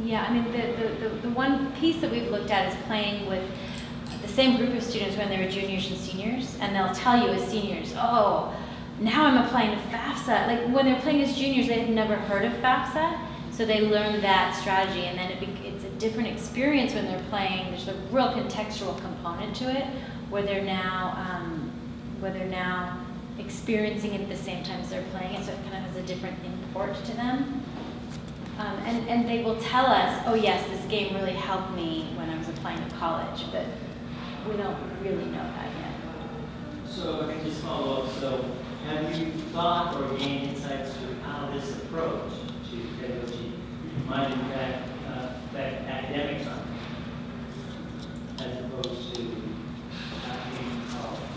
yeah, I mean, the one piece that we've looked at is playing with the same group of students when they were juniors and seniors, and they'll tell you as seniors, oh, now I'm applying to FAFSA. Like when they're playing as juniors, they've never heard of FAFSA, so they learn that strategy, and then it's a different experience when they're playing. There's a real contextual component to it, where they're now experiencing it at the same time as they're playing it, so it kind of has a different import to them. And they will tell us, oh yes, this game really helped me when I was applying to college, but we don't really know that yet. So if I can just follow up, so have you thought or gained insights to how this approach to pedagogy might in fact affect academics on as opposed to being college?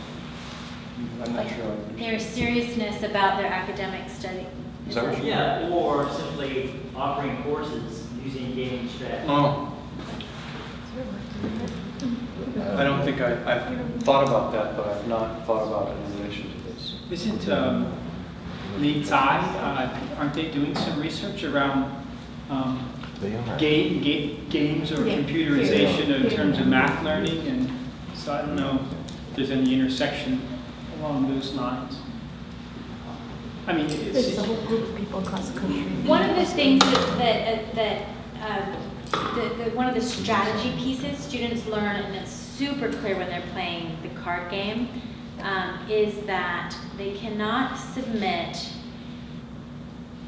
I'm not sure. Their seriousness about their academic study. Is that what you Yeah, or simply offering courses using gaming strategy. Oh. I don't think I've thought about that, but I've not thought about it in relation to this. Isn't aren't they doing some research around games or computerization in terms of math learning? And so I don't know if there's any intersection along those lines. I mean, there's a whole group of people across the country. One of the things one of the strategy pieces students learn, and it's super clear when they're playing the card game, is that they cannot submit,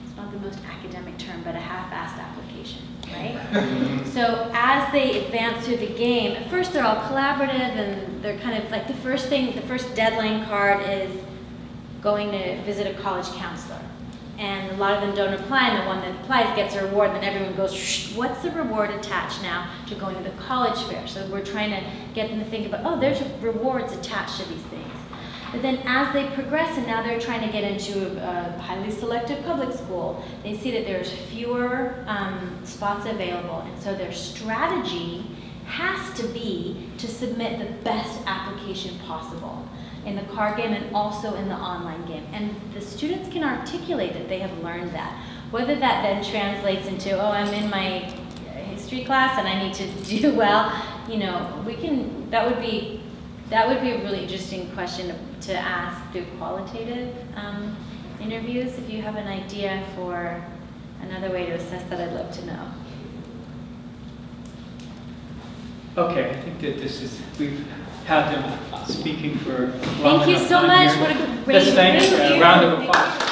it's not the most academic term, but a half-assed application, right? So as they advance through the game, at first they're all collaborative, and they're kind of like the first deadline card is going to visit a college counselor. And a lot of them don't apply, and the one that applies gets a reward, and then everyone goes, shh, what's the reward attached now to going to the college fair? So we're trying to get them to think about, oh, there's rewards attached to these things. But then as they progress, and now they're trying to get into a highly selective public school, they see that there's fewer spots available, and so their strategy has to be to submit the best application possible in the card game and also in the online game. And the students can articulate that they have learned that. Whether that then translates into, oh, I'm in my history class and I need to do well, you know, that would be a really interesting question to ask through qualitative interviews. If you have an idea for another way to assess that, I'd love to know. Okay, I think that we've had them speaking for a long Thank you enough so time much. here. What a great Let's thank a round of applause.